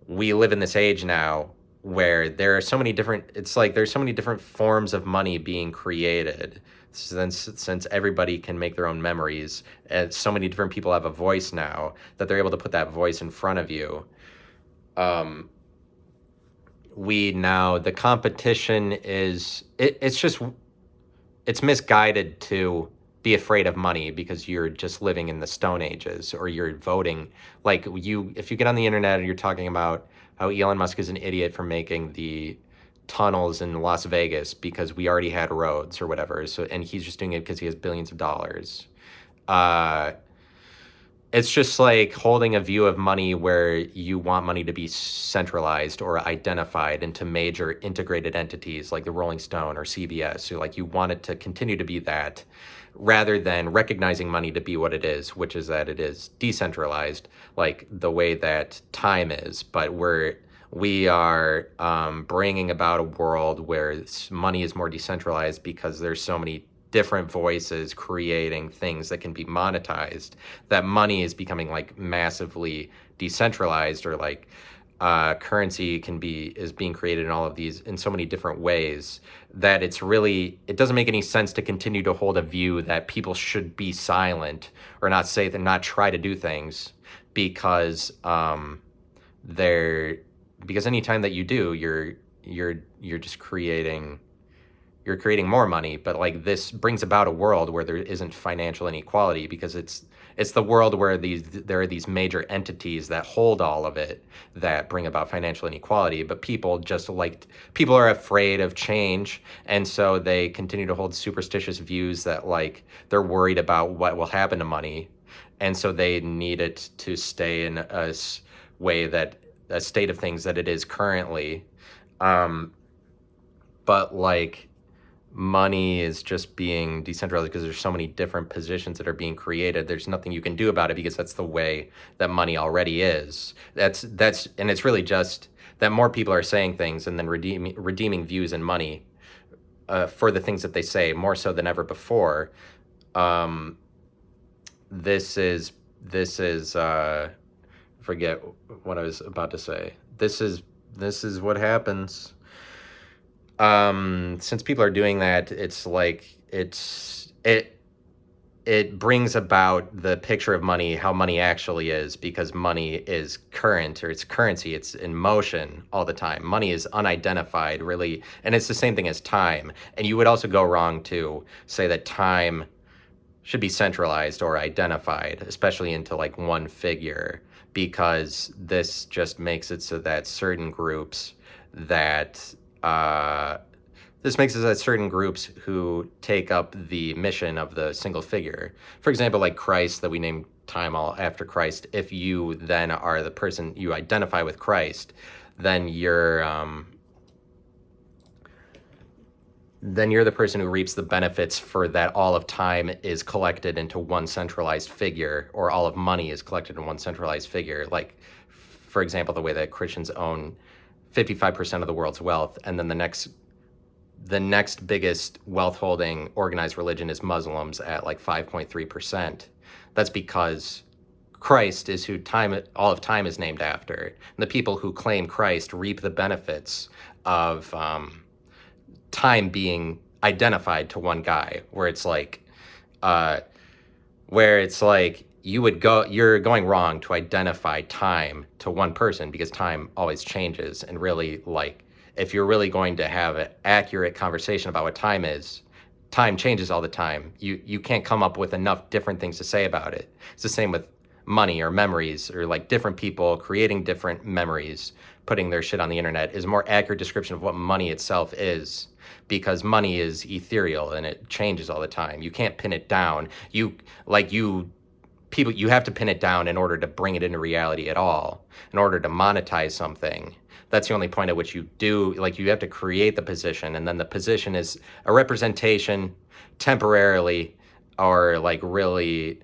we live in this age now where there are so many different, it's like there's so many different forms of money being created since everybody can make their own memories, and so many different people have a voice now that they're able to put that voice in front of you. The competition is, it's misguided to be afraid of money because you're just living in the Stone Ages, or you're voting. Like if you get on the internet and you're talking about how Elon Musk is an idiot for making the tunnels in Las Vegas because we already had roads or whatever. So, and he's just doing it because he has billions of dollars. It's just like holding a view of money where you want money to be centralized or identified into major integrated entities like the Rolling Stone or CBS. So like you want it to continue to be that, rather than recognizing money to be what it is, which is that it is decentralized, like the way that time is. But we are bringing about a world where money is more decentralized because there's so many different voices creating things that can be monetized, that money is becoming like massively decentralized, or like currency is being created in all of these in so many different ways that it doesn't make any sense to continue to hold a view that people should be silent or not say that, not try to do things, because because anytime that you do, you're just creating more money. But like this brings about a world where there isn't financial inequality, because it's the world where there are these major entities that hold all of it that bring about financial inequality. But people are afraid of change, and so they continue to hold superstitious views that like they're worried about what will happen to money, and so they need it to stay in a state of things that it is currently. But like money is just being decentralized because there's so many different positions that are being created. There's nothing you can do about it because that's the way that money already is. And it's really just that more people are saying things and then redeeming views and money for the things that they say more so than ever before. Um, this is forget what I was about to say. This is what happens. Since people are doing that, it's like it brings about the picture of money, how money actually is, because money is current, or it's currency, it's in motion all the time. Money is unidentified, really, and it's the same thing as time. And you would also go wrong to say that time should be centralized or identified, especially into like one figure, because this just makes it so that certain groups that this makes it so that certain groups who take up the mission of the single figure, for example, like Christ, that we named time all after Christ, if you then are the person you identify with Christ, then you're the person who reaps the benefits for that. All of time is collected into one centralized figure, or all of money is collected in one centralized figure. Like, for example, the way that Christians own 55% of the world's wealth, and then the next biggest wealth holding organized religion is Muslims at like 5.3%. That's because Christ is who all of time is named after. And the people who claim Christ reap the benefits of time being identified to one guy, where it's like you're going wrong to identify time to one person, because time always changes. And really, like, if you're really going to have an accurate conversation about what time is, time changes all the time. You can't come up with enough different things to say about it. It's the same with money or memories, or like different people creating different memories, putting their shit on the internet is a more accurate description of what money itself is, because money is ethereal and it changes all the time. You can't pin it down. You have to pin it down in order to bring it into reality at all, in order to monetize something. That's the only point at which you do, like, you have to create the position, and then the position is a representation temporarily, or like really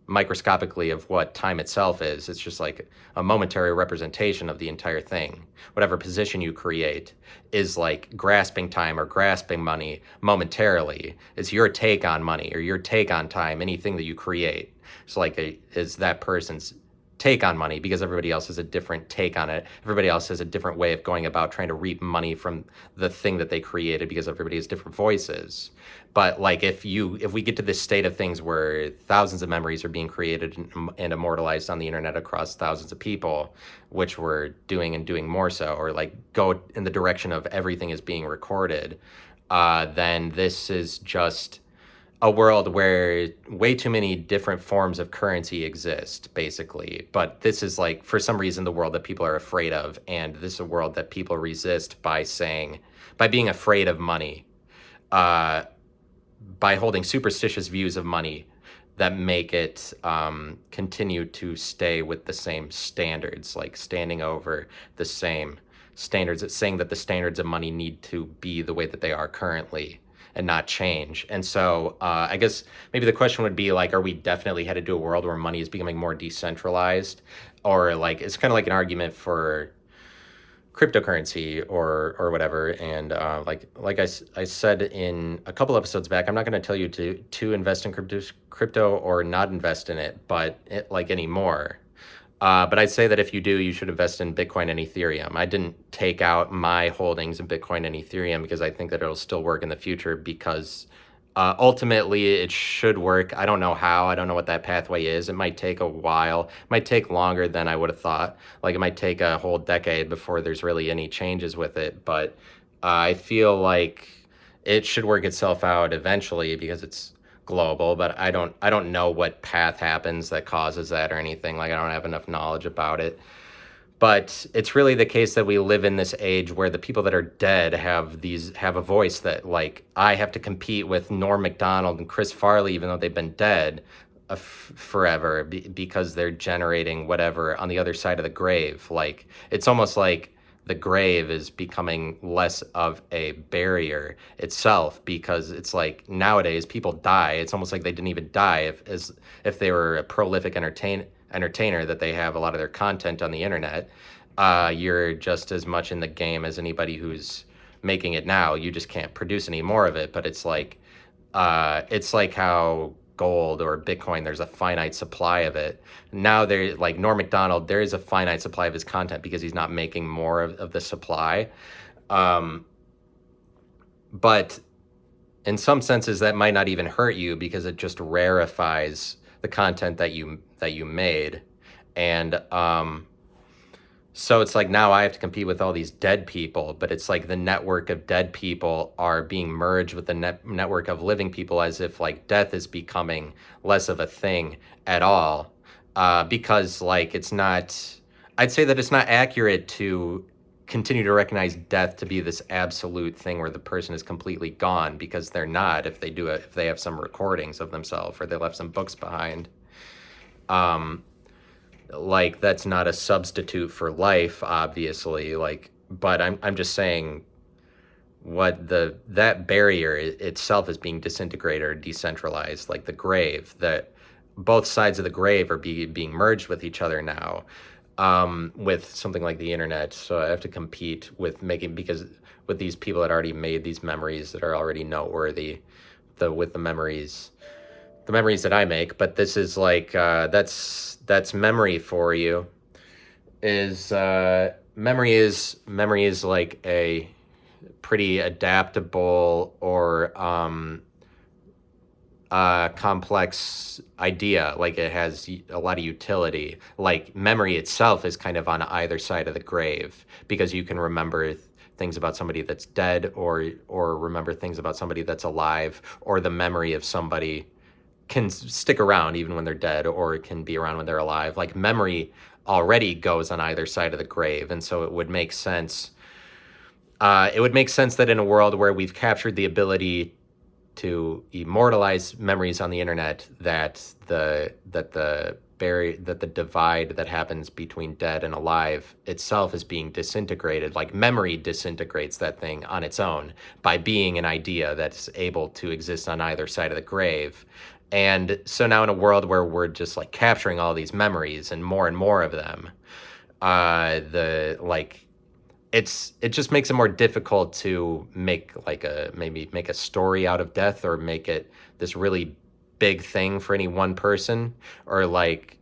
microscopically, of what time itself is. It's just like a momentary representation of the entire thing. Whatever position you create is like grasping time or grasping money momentarily. It's your take on money or your take on time, anything that you create. It's like is that person's take on money, because everybody else has a different take on it. Everybody else has a different way of going about trying to reap money from the thing that they created, because everybody has different voices. But like, if we get to this state of things where thousands of memories are being created and immortalized on the internet across thousands of people, which we're doing and doing more so, or like go in the direction of everything is being recorded, then this is just a world where way too many different forms of currency exist, basically. But this is, like, for some reason, the world that people are afraid of. And this is a world that people resist by being afraid of money, by holding superstitious views of money that make it continue to stay with the same standards, like standing over the same standards. It's saying that the standards of money need to be the way that they are currently and not change. And so I guess maybe the question would be, like, are we definitely headed to a world where money is becoming more decentralized? Or, like, it's kind of like an argument for cryptocurrency or whatever. And like I said in a couple episodes back, I'm not going to tell you to invest in crypto or not invest in it, but like anymore. But I'd say that if you do, you should invest in Bitcoin and Ethereum. I didn't take out my holdings in Bitcoin and Ethereum because I think that it'll still work in the future, because ultimately it should work. I don't know how. I don't know what that pathway is. It might take a while. It might take longer than I would have thought. Like, it might take a whole decade before there's really any changes with it. But I feel like it should work itself out eventually, because it's global. But I don't know what path happens that causes that or anything. Like, I don't have enough knowledge about it. But it's really the case that we live in this age where the people that are dead have a voice, that, like, I have to compete with Norm Macdonald and Chris Farley, even though they've been dead forever, because they're generating whatever on the other side of the grave. Like, it's almost like the grave is becoming less of a barrier itself, because it's like nowadays people die. It's almost like they didn't even die if they were a prolific entertainer, that they have a lot of their content on the internet. You're just as much in the game as anybody who's making it now. You just can't produce any more of it. But it's like how gold or Bitcoin, there's a finite supply of it. Now there, like Norm Macdonald, there is a finite supply of his content because he's not making more of the supply. But in some senses, that might not even hurt you, because it just rarefies the content that you made. And so it's like now I have to compete with all these dead people, but it's like the network of dead people are being merged with the network of living people, as if like death is becoming less of a thing at all. Because like I'd say that it's not accurate to continue to recognize death to be this absolute thing where the person is completely gone, because they're not. If they have some recordings of themselves, or they left some books behind. Like that's not a substitute for life, obviously. Like, but I'm just saying, that barrier itself is being disintegrated or decentralized, like the grave. That both sides of the grave are being merged with each other now, with something like the internet. So I have to compete with because with these people that already made these memories that are already noteworthy, with the memories that I make. But this is like that's memory for you. Memory is like a pretty adaptable or complex idea. Like it has a lot of utility. Like memory itself is kind of on either side of the grave, because you can remember things about somebody that's dead, or remember things about somebody that's alive, or the memory of somebody can stick around even when they're dead, or it can be around when they're alive. Like memory already goes on either side of the grave. And so it would make sense. That in a world where we've captured the ability to immortalize memories on the internet, that the divide that happens between dead and alive itself is being disintegrated. Like memory disintegrates that thing on its own by being an idea that's able to exist on either side of the grave. And so now in a world where we're just like capturing all these memories and more of them, it just makes it more difficult to make maybe make a story out of death, or make it this really big thing for any one person, or like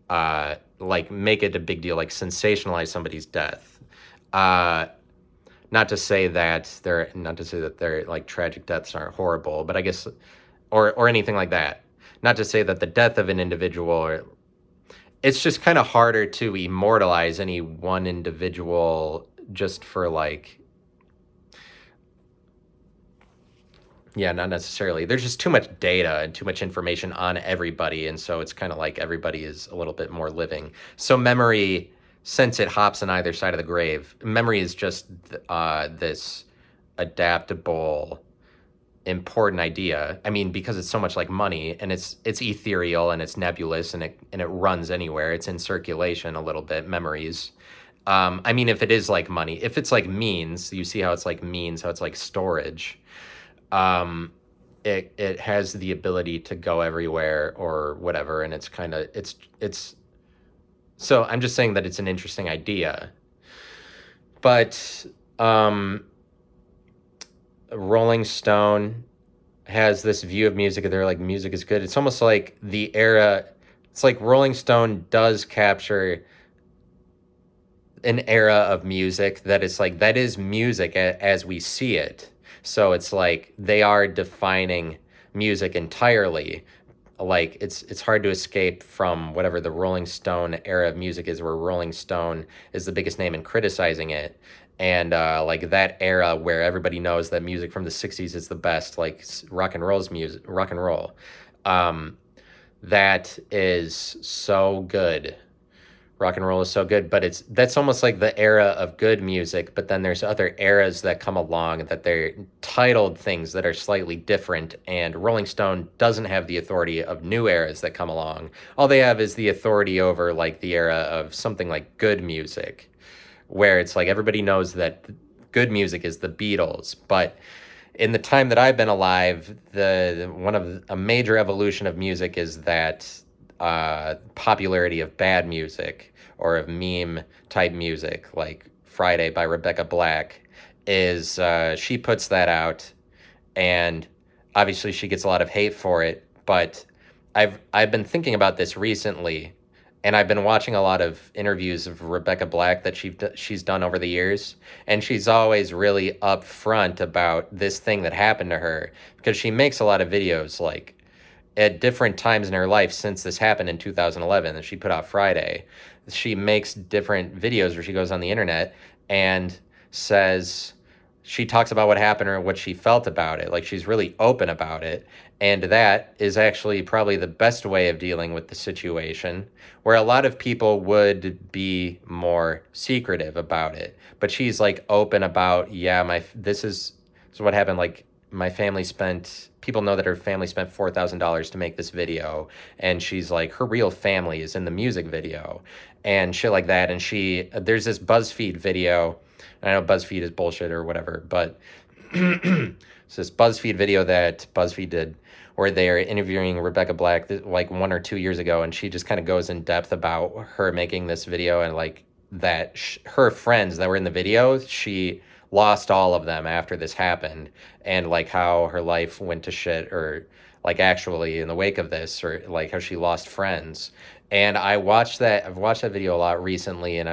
make it a big deal, like sensationalize somebody's death. Not to say that their like tragic deaths aren't horrible, but I guess, or anything like that. Not to say that the death of an individual, it's just kind of harder to immortalize any one individual just for like, yeah, not necessarily. There's just too much data and too much information on everybody. And so it's kind of like everybody is a little bit more living. So memory, since it hops on either side of the grave, memory is just this adaptable, important idea. I mean, because it's so much like money, and it's ethereal and it's nebulous, and it runs anywhere. It's in circulation a little bit, memories. I mean, if it is like money, if it's like means, you see how it's like means, how it's like storage. It has the ability to go everywhere or whatever, and it's kind of it's. So I'm just saying that it's an interesting idea, but Rolling Stone has this view of music, and they're like, music is good. It's almost like the era. It's like Rolling Stone does capture an era of music that is like, that is music as we see it. So it's like they are defining music entirely. Like it's hard to escape from whatever the Rolling Stone era of music is, where Rolling Stone is the biggest name in criticizing it. And like that era where everybody knows that music from the 60s is the best, like rock and roll. That is so good. Rock and roll is so good, but that's almost like the era of good music. But then there's other eras that come along that they're titled things that are slightly different. And Rolling Stone doesn't have the authority of new eras that come along. All they have is the authority over like the era of something like good music. where it's like everybody knows that good music is the Beatles, but in the time that I've been alive, the one of a major evolution of music is that popularity of bad music or of meme type music, like Friday by Rebecca Black, is she puts that out, and obviously she gets a lot of hate for it. But I've been thinking about this recently, and I've been watching a lot of interviews of Rebecca Black that she's done over the years, and she's always really upfront about this thing that happened to her because she makes a lot of videos like at different times in her life since this happened in 2011 that she put out Friday. She makes different videos where she goes on the internet and says she talks about what happened or what she felt about it. Like she's really open about it. And that is actually probably the best way of dealing with the situation, where a lot of people would be more secretive about it. But she's like open about, yeah, this is what happened. Like my family spent, people know that her family spent $4,000 to make this video. And she's like, her real family is in the music video and shit like that. And there's this BuzzFeed video. I know BuzzFeed is bullshit or whatever, but it's this BuzzFeed video that BuzzFeed did where they're interviewing Rebecca Black like 1 or 2 years ago, and she just kind of goes in depth about her making this video and like that her friends that were in the video, she lost all of them after this happened, and like how her life went to shit, or like actually in the wake of this, or like how she lost friends. And I've watched that video a lot recently, and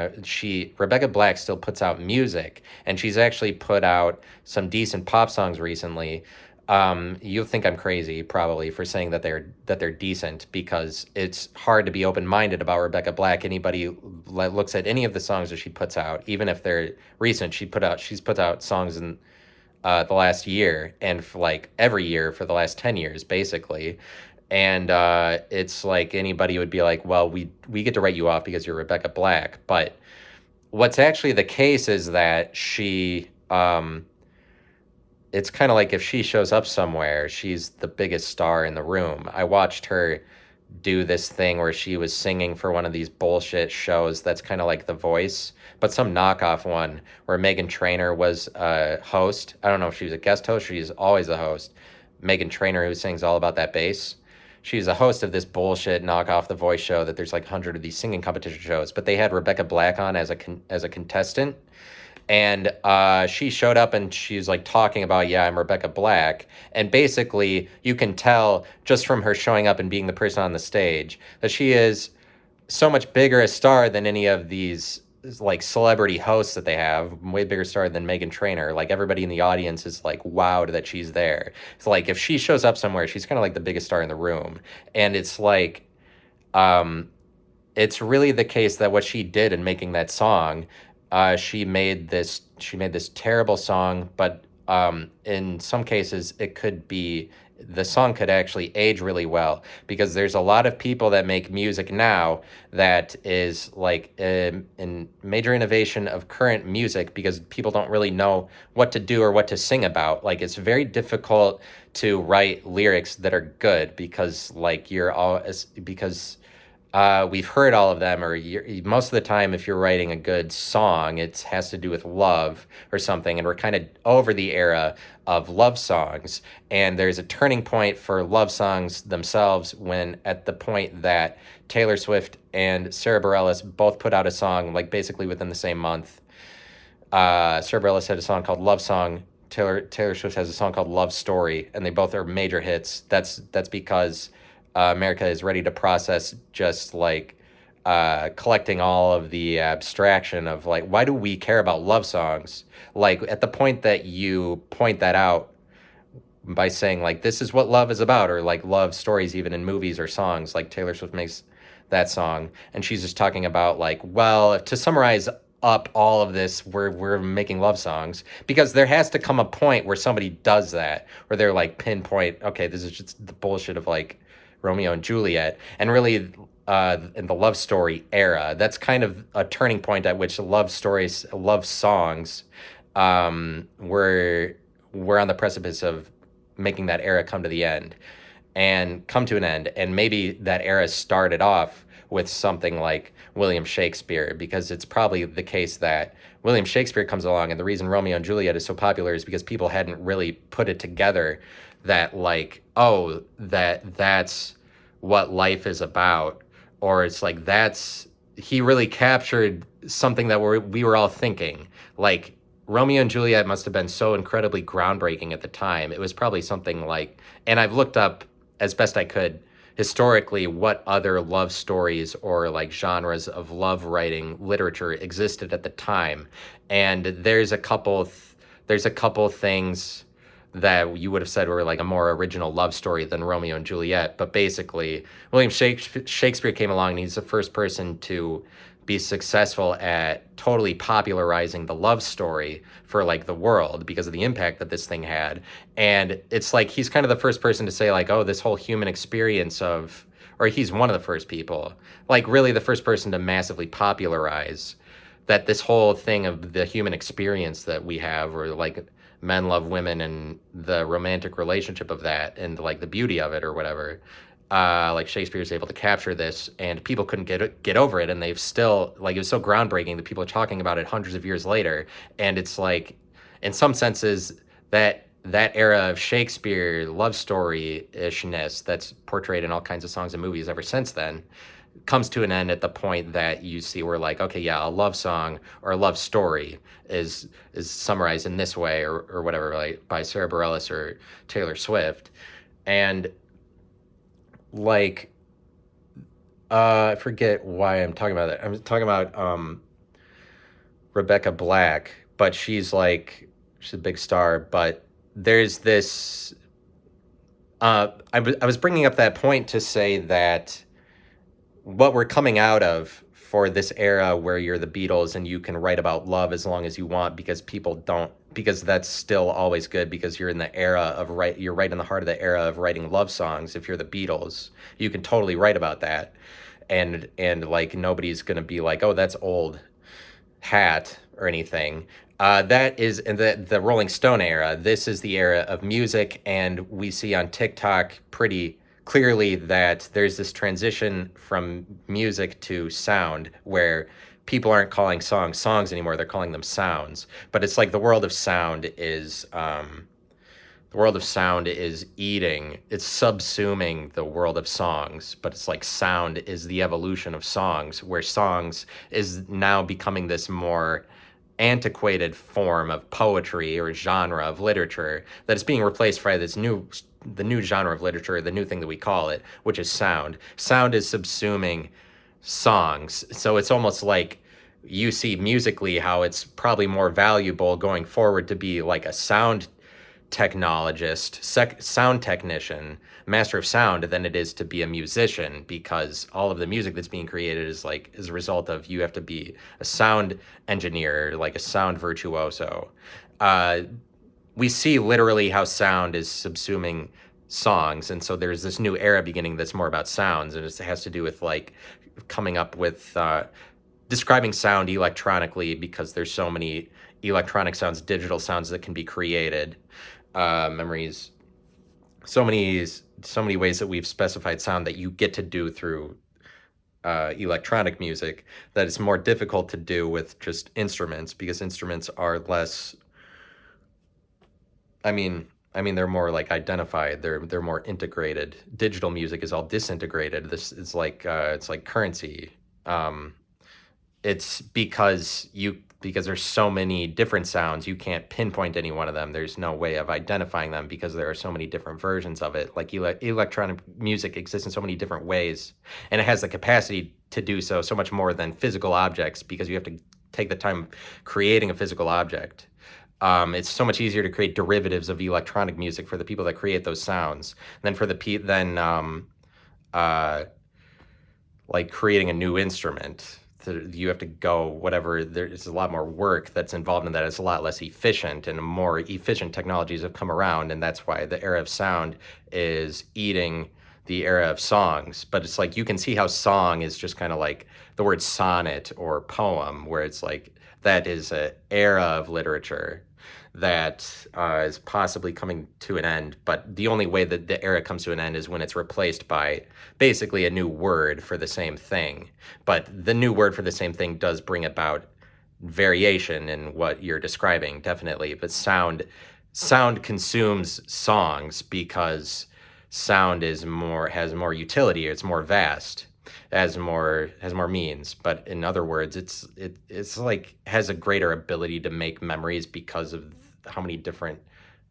Rebecca Black still puts out music, and she's actually put out some decent pop songs recently. You'll think I'm crazy probably for saying that they're decent, because it's hard to be open-minded about Rebecca Black. Anybody looks at any of the songs that she puts out, even if they're recent, she's put out songs in the last year, and for like every year for the last 10 years basically. And it's like anybody would be like, well, we get to write you off because you're Rebecca Black. But what's actually the case is that it's kind of like if she shows up somewhere, she's the biggest star in the room. I watched her do this thing where she was singing for one of these bullshit shows that's kind of like The Voice, but some knockoff one where Meghan Trainor was a host. I don't know if she was a guest host or she's always a host. Meghan Trainor, who sings All About That Bass. She's a host of this bullshit knockoff The Voice show that there's like 100 of these singing competition shows, but they had Rebecca Black on as a contestant. And she showed up and she's like talking about, yeah, I'm Rebecca Black. And basically you can tell just from her showing up and being the person on the stage that she is so much bigger a star than any of these like celebrity hosts that they have, way bigger star than Meghan Trainor. Like everybody in the audience is like wowed that she's there. It's like if she shows up somewhere, she's kind of like the biggest star in the room. And it's like, it's really the case that what she did in making that song, she made this terrible song, but in some cases the song could actually age really well, because there's a lot of people that make music now that is like a major innovation of current music, because people don't really know what to do or what to sing about. Like it's very difficult to write lyrics that are good, because like we've heard all of them, or most of the time, if you're writing a good song, it has to do with love or something, and we're kind of over the era of love songs. And there's a turning point for love songs themselves when, at the point that Taylor Swift and Sarah Bareilles both put out a song, like basically within the same month. Sarah Bareilles had a song called Love Song. Taylor Swift has a song called Love Story, and they both are major hits. That's because America is ready to process just like collecting all of the abstraction of like, why do we care about love songs? Like at the point that you point that out by saying like, this is what love is about, or like love stories, even in movies or songs, like Taylor Swift makes that song. And she's just talking about like, well, to summarize up all of this, we're making love songs, because there has to come a point where somebody does that, where they're like pinpoint, okay, this is just the bullshit of like Romeo and Juliet. And really in the love story era, that's kind of a turning point at which love songs we're on the precipice of making that era come to an end. And maybe that era started off with something like William Shakespeare, because it's probably the case that William Shakespeare comes along, and the reason Romeo and Juliet is so popular is because people hadn't really put it together that, like, oh, that's what life is about, or it's like that's he really captured something that we were all thinking. Like, Romeo and Juliet must have been so incredibly groundbreaking at the time. It was probably something like, and I've looked up as best I could historically what other love stories or like genres of love writing literature existed at the time, and there's a couple things that you would have said were like a more original love story than Romeo and Juliet. But basically, William Shakespeare came along, and he's the first person to be successful at totally popularizing the love story for like the world because of the impact that this thing had. And it's like he's kind of the first person to say like, oh, this whole human experience of, or he's one of the first people, like really the first person to massively popularize that this whole thing of the human experience that we have, or like men love women and the romantic relationship of that and like the beauty of it or whatever. Like Shakespeare's able to capture this, and people couldn't get over it, and they've still, like, it was so groundbreaking that people are talking about it hundreds of years later. And it's like, in some senses, that era of Shakespeare love story ishness that's portrayed in all kinds of songs and movies ever since then comes to an end at the point that you see where, like, okay, yeah, a love song or a love story is summarized in this way, or whatever, like by Sarah Bareilles or Taylor Swift. And like, I forget why I'm talking about that. I'm talking about Rebecca Black, but she's a big star. But there's this. I was bringing up that point to say that what we're coming out of for this era where you're the Beatles and you can write about love as long as you want, because people don't, because that's still always good, because you're in the era of you're right in the heart of the era of writing love songs. If you're the Beatles, you can totally write about that, and like nobody's gonna be like, oh, that's old hat or anything. That is in the Rolling Stone era. This is the era of music, and we see on TikTok pretty clearly that there's this transition from music to sound where people aren't calling songs anymore, they're calling them sounds. But it's like the world of sound is eating, it's subsuming the world of songs. But it's like sound is the evolution of songs, where songs is now becoming this more antiquated form of poetry or genre of literature that is being replaced by the new genre of literature, the new thing that we call it, which is sound. Sound is subsuming songs. So it's almost like you see musically how it's probably more valuable going forward to be like a sound technologist, sound technician, master of sound, than it is to be a musician, because all of the music that's being created is a result of you have to be a sound engineer, like a sound virtuoso. We see literally how sound is subsuming songs, and so there's this new era beginning that's more about sounds, and it has to do with like coming up with describing sound electronically, because there's so many electronic sounds, digital sounds that can be created, memories, so many ways that we've specified sound that you get to do through electronic music, that it's more difficult to do with just instruments, because instruments are less, I mean, they're more like identified. They're more integrated. Digital music is all disintegrated. This is like it's like currency. It's because there's so many different sounds, you can't pinpoint any one of them. There's no way of identifying them because there are so many different versions of it. Like electronic music exists in so many different ways, and it has the capacity to do so much more than physical objects, because you have to take the time creating a physical object. It's so much easier to create derivatives of electronic music for the people that create those sounds than for like creating a new instrument. You have to go whatever. There's a lot more work that's involved in that. It's a lot less efficient, and more efficient technologies have come around, and that's why the era of sound is eating the era of songs. But it's like you can see how song is just kind of like the word sonnet or poem, where it's like that is an era of literature that is possibly coming to an end. But the only way that the era comes to an end is when it's replaced by basically a new word for the same thing. But the new word for the same thing does bring about variation in what you're describing, definitely. But sound consumes songs because sound has more utility. It's more vast, has more means. But in other words, it's like has a greater ability to make memories because of how many different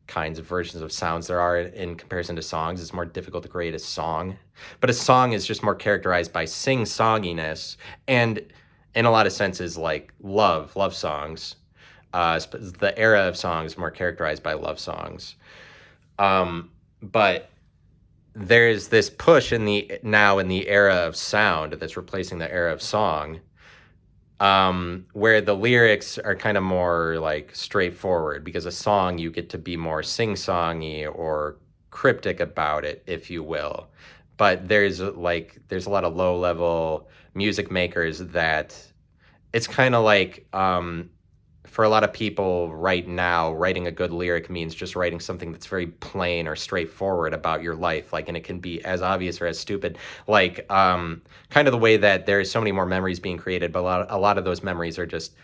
kinds of versions of sounds there are in comparison to songs. It's more difficult to create a song, but a song is just more characterized by sing-songiness, and in a lot of senses, like love songs. The era of songs more characterized by love songs. But there's this push in the era of sound that's replacing the era of song, where the lyrics are kind of more like straightforward, because a song you get to be more sing-songy or cryptic about it, if you will. But there's a lot of low-level music makers that it's kind of like, for a lot of people right now, writing a good lyric means just writing something that's very plain or straightforward about your life. Like, and it can be as obvious or as stupid. Like, kind of the way that there's so many more memories being created, but a lot of those memories are just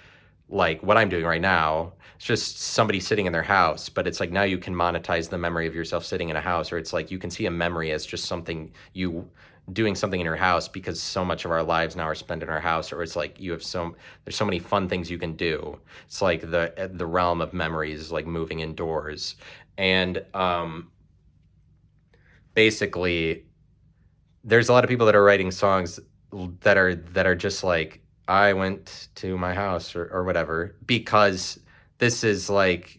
like what I'm doing right now. It's just somebody sitting in their house, but it's like now you can monetize the memory of yourself sitting in a house, or it's like you can see a memory as just something you doing something in your house, because so much of our lives now are spent in our house, or it's like there's so many fun things you can do. It's like the realm of memories, like moving indoors. And basically there's a lot of people that are writing songs that are just like, I went to my house, or whatever, because this is like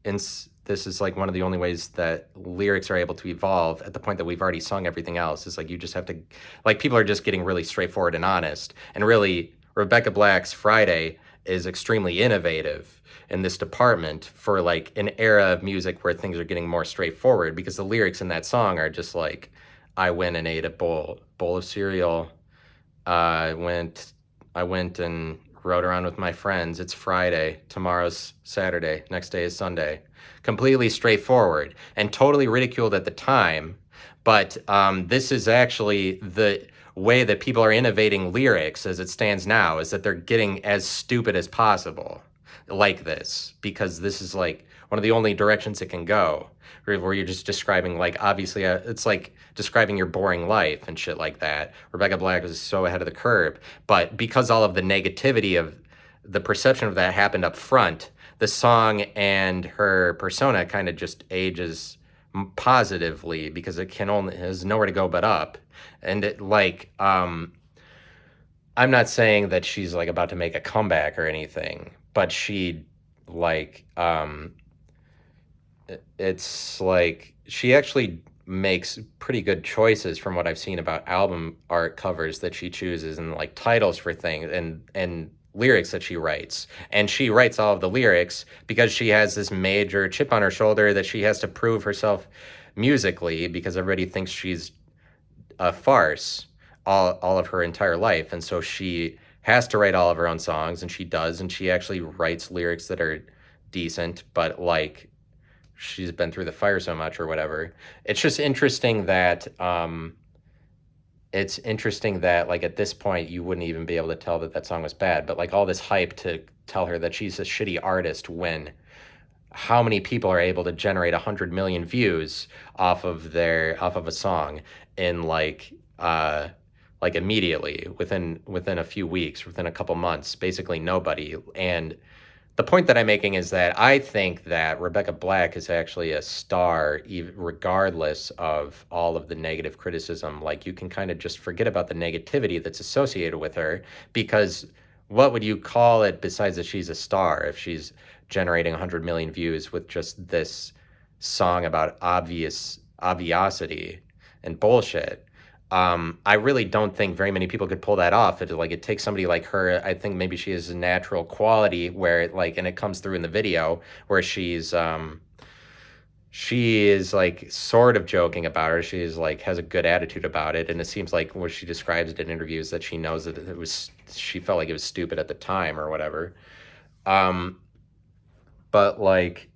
this is like one of the only ways that lyrics are able to evolve at the point that we've already sung everything else. Is like you just have to, like, people are just getting really straightforward and honest. And really, Rebecca Black's Friday is extremely innovative in this department for like an era of music where things are getting more straightforward, because the lyrics in that song are just like, I went and ate a bowl of cereal. I went and rode around with my friends. It's Friday. Tomorrow's Saturday. Next day is Sunday. Completely straightforward and totally ridiculed at the time. But this is actually the way that people are innovating lyrics as it stands now, is that they're getting as stupid as possible like this, because this is like one of the only directions it can go, where you're just describing, like, obviously it's like describing your boring life and shit like that. Rebecca Black was so ahead of the curve, but because all of the negativity of the perception of that happened up front, the song and her persona kind of just ages positively, because it has nowhere to go but up. And it, like, I'm not saying that she's like about to make a comeback or anything, but she, like, it's like she actually makes pretty good choices from what I've seen about album art covers that she chooses, and like titles for things, and lyrics that she writes. And she writes all of the lyrics because she has this major chip on her shoulder that she has to prove herself musically, because everybody thinks she's a farce all of her entire life. And so she has to write all of her own songs, and she does, and she actually writes lyrics that are decent, but like she's been through the fire so much or whatever. It's just interesting that like at this point you wouldn't even be able to tell that that song was bad, but like all this hype to tell her that she's a shitty artist, when how many people are able to generate 100 million views off of a song in like immediately, within a few weeks, within a couple months? Basically nobody. And the point that I'm making is that I think that Rebecca Black is actually a star, regardless of all of the negative criticism. Like, you can kind of just forget about the negativity that's associated with her, because what would you call it besides that she's a star if she's generating 100 million views with just this song about obviosity and bullshit? I really don't think very many people could pull that off. It takes somebody like her. I think maybe she has a natural quality where and it comes through in the video, where she is like sort of joking about her. She's like has a good attitude about it, and it seems like what she describes it in interviews that she knows that she felt like it was stupid at the time or whatever. But like,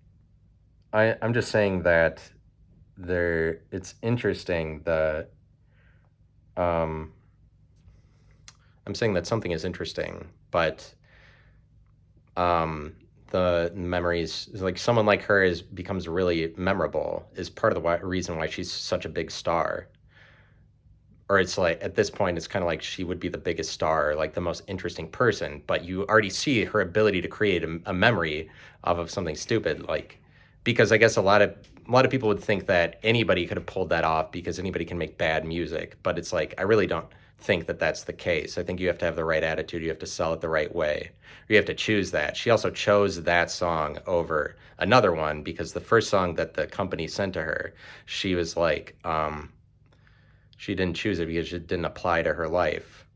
I'm just saying that it's interesting that um, I'm saying that something is interesting, but um, the memories, like someone like her becomes really memorable, is part of the reason why she's such a big star. Or it's like at this point, it's kind of like she would be the biggest star, like the most interesting person, but you already see her ability to create a memory off of something stupid, like because I guess a lot of people would think that anybody could have pulled that off because anybody can make bad music, but it's like I really don't think that that's the case. I think you have to have the right attitude, you have to sell it the right way, or you have to choose that. She also chose that song over another one because the first song that the company sent to her, she was like, she didn't choose it because it didn't apply to her life.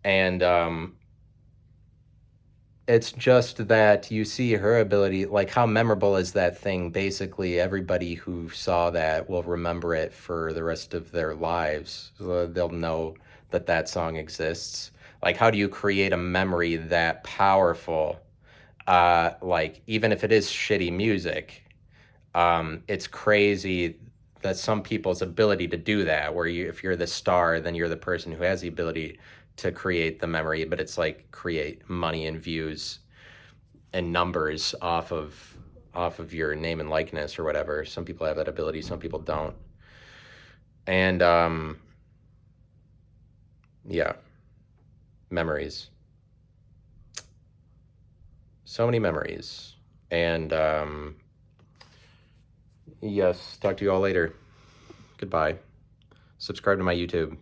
And it's just that you see her ability, like how memorable is that thing? Basically, everybody who saw that will remember it for the rest of their lives. So they'll know that that song exists. Like, how do you create a memory that powerful? Like, even if it is shitty music, it's crazy that some people's ability to do that, where you, if you're the star, then you're the person who has the ability to create the memory, but it's like create money and views and numbers off of your name and likeness or whatever. Some people have that ability, some people don't. And yeah, memories. So many memories. And yes, talk to you all later. Goodbye. Subscribe to my YouTube.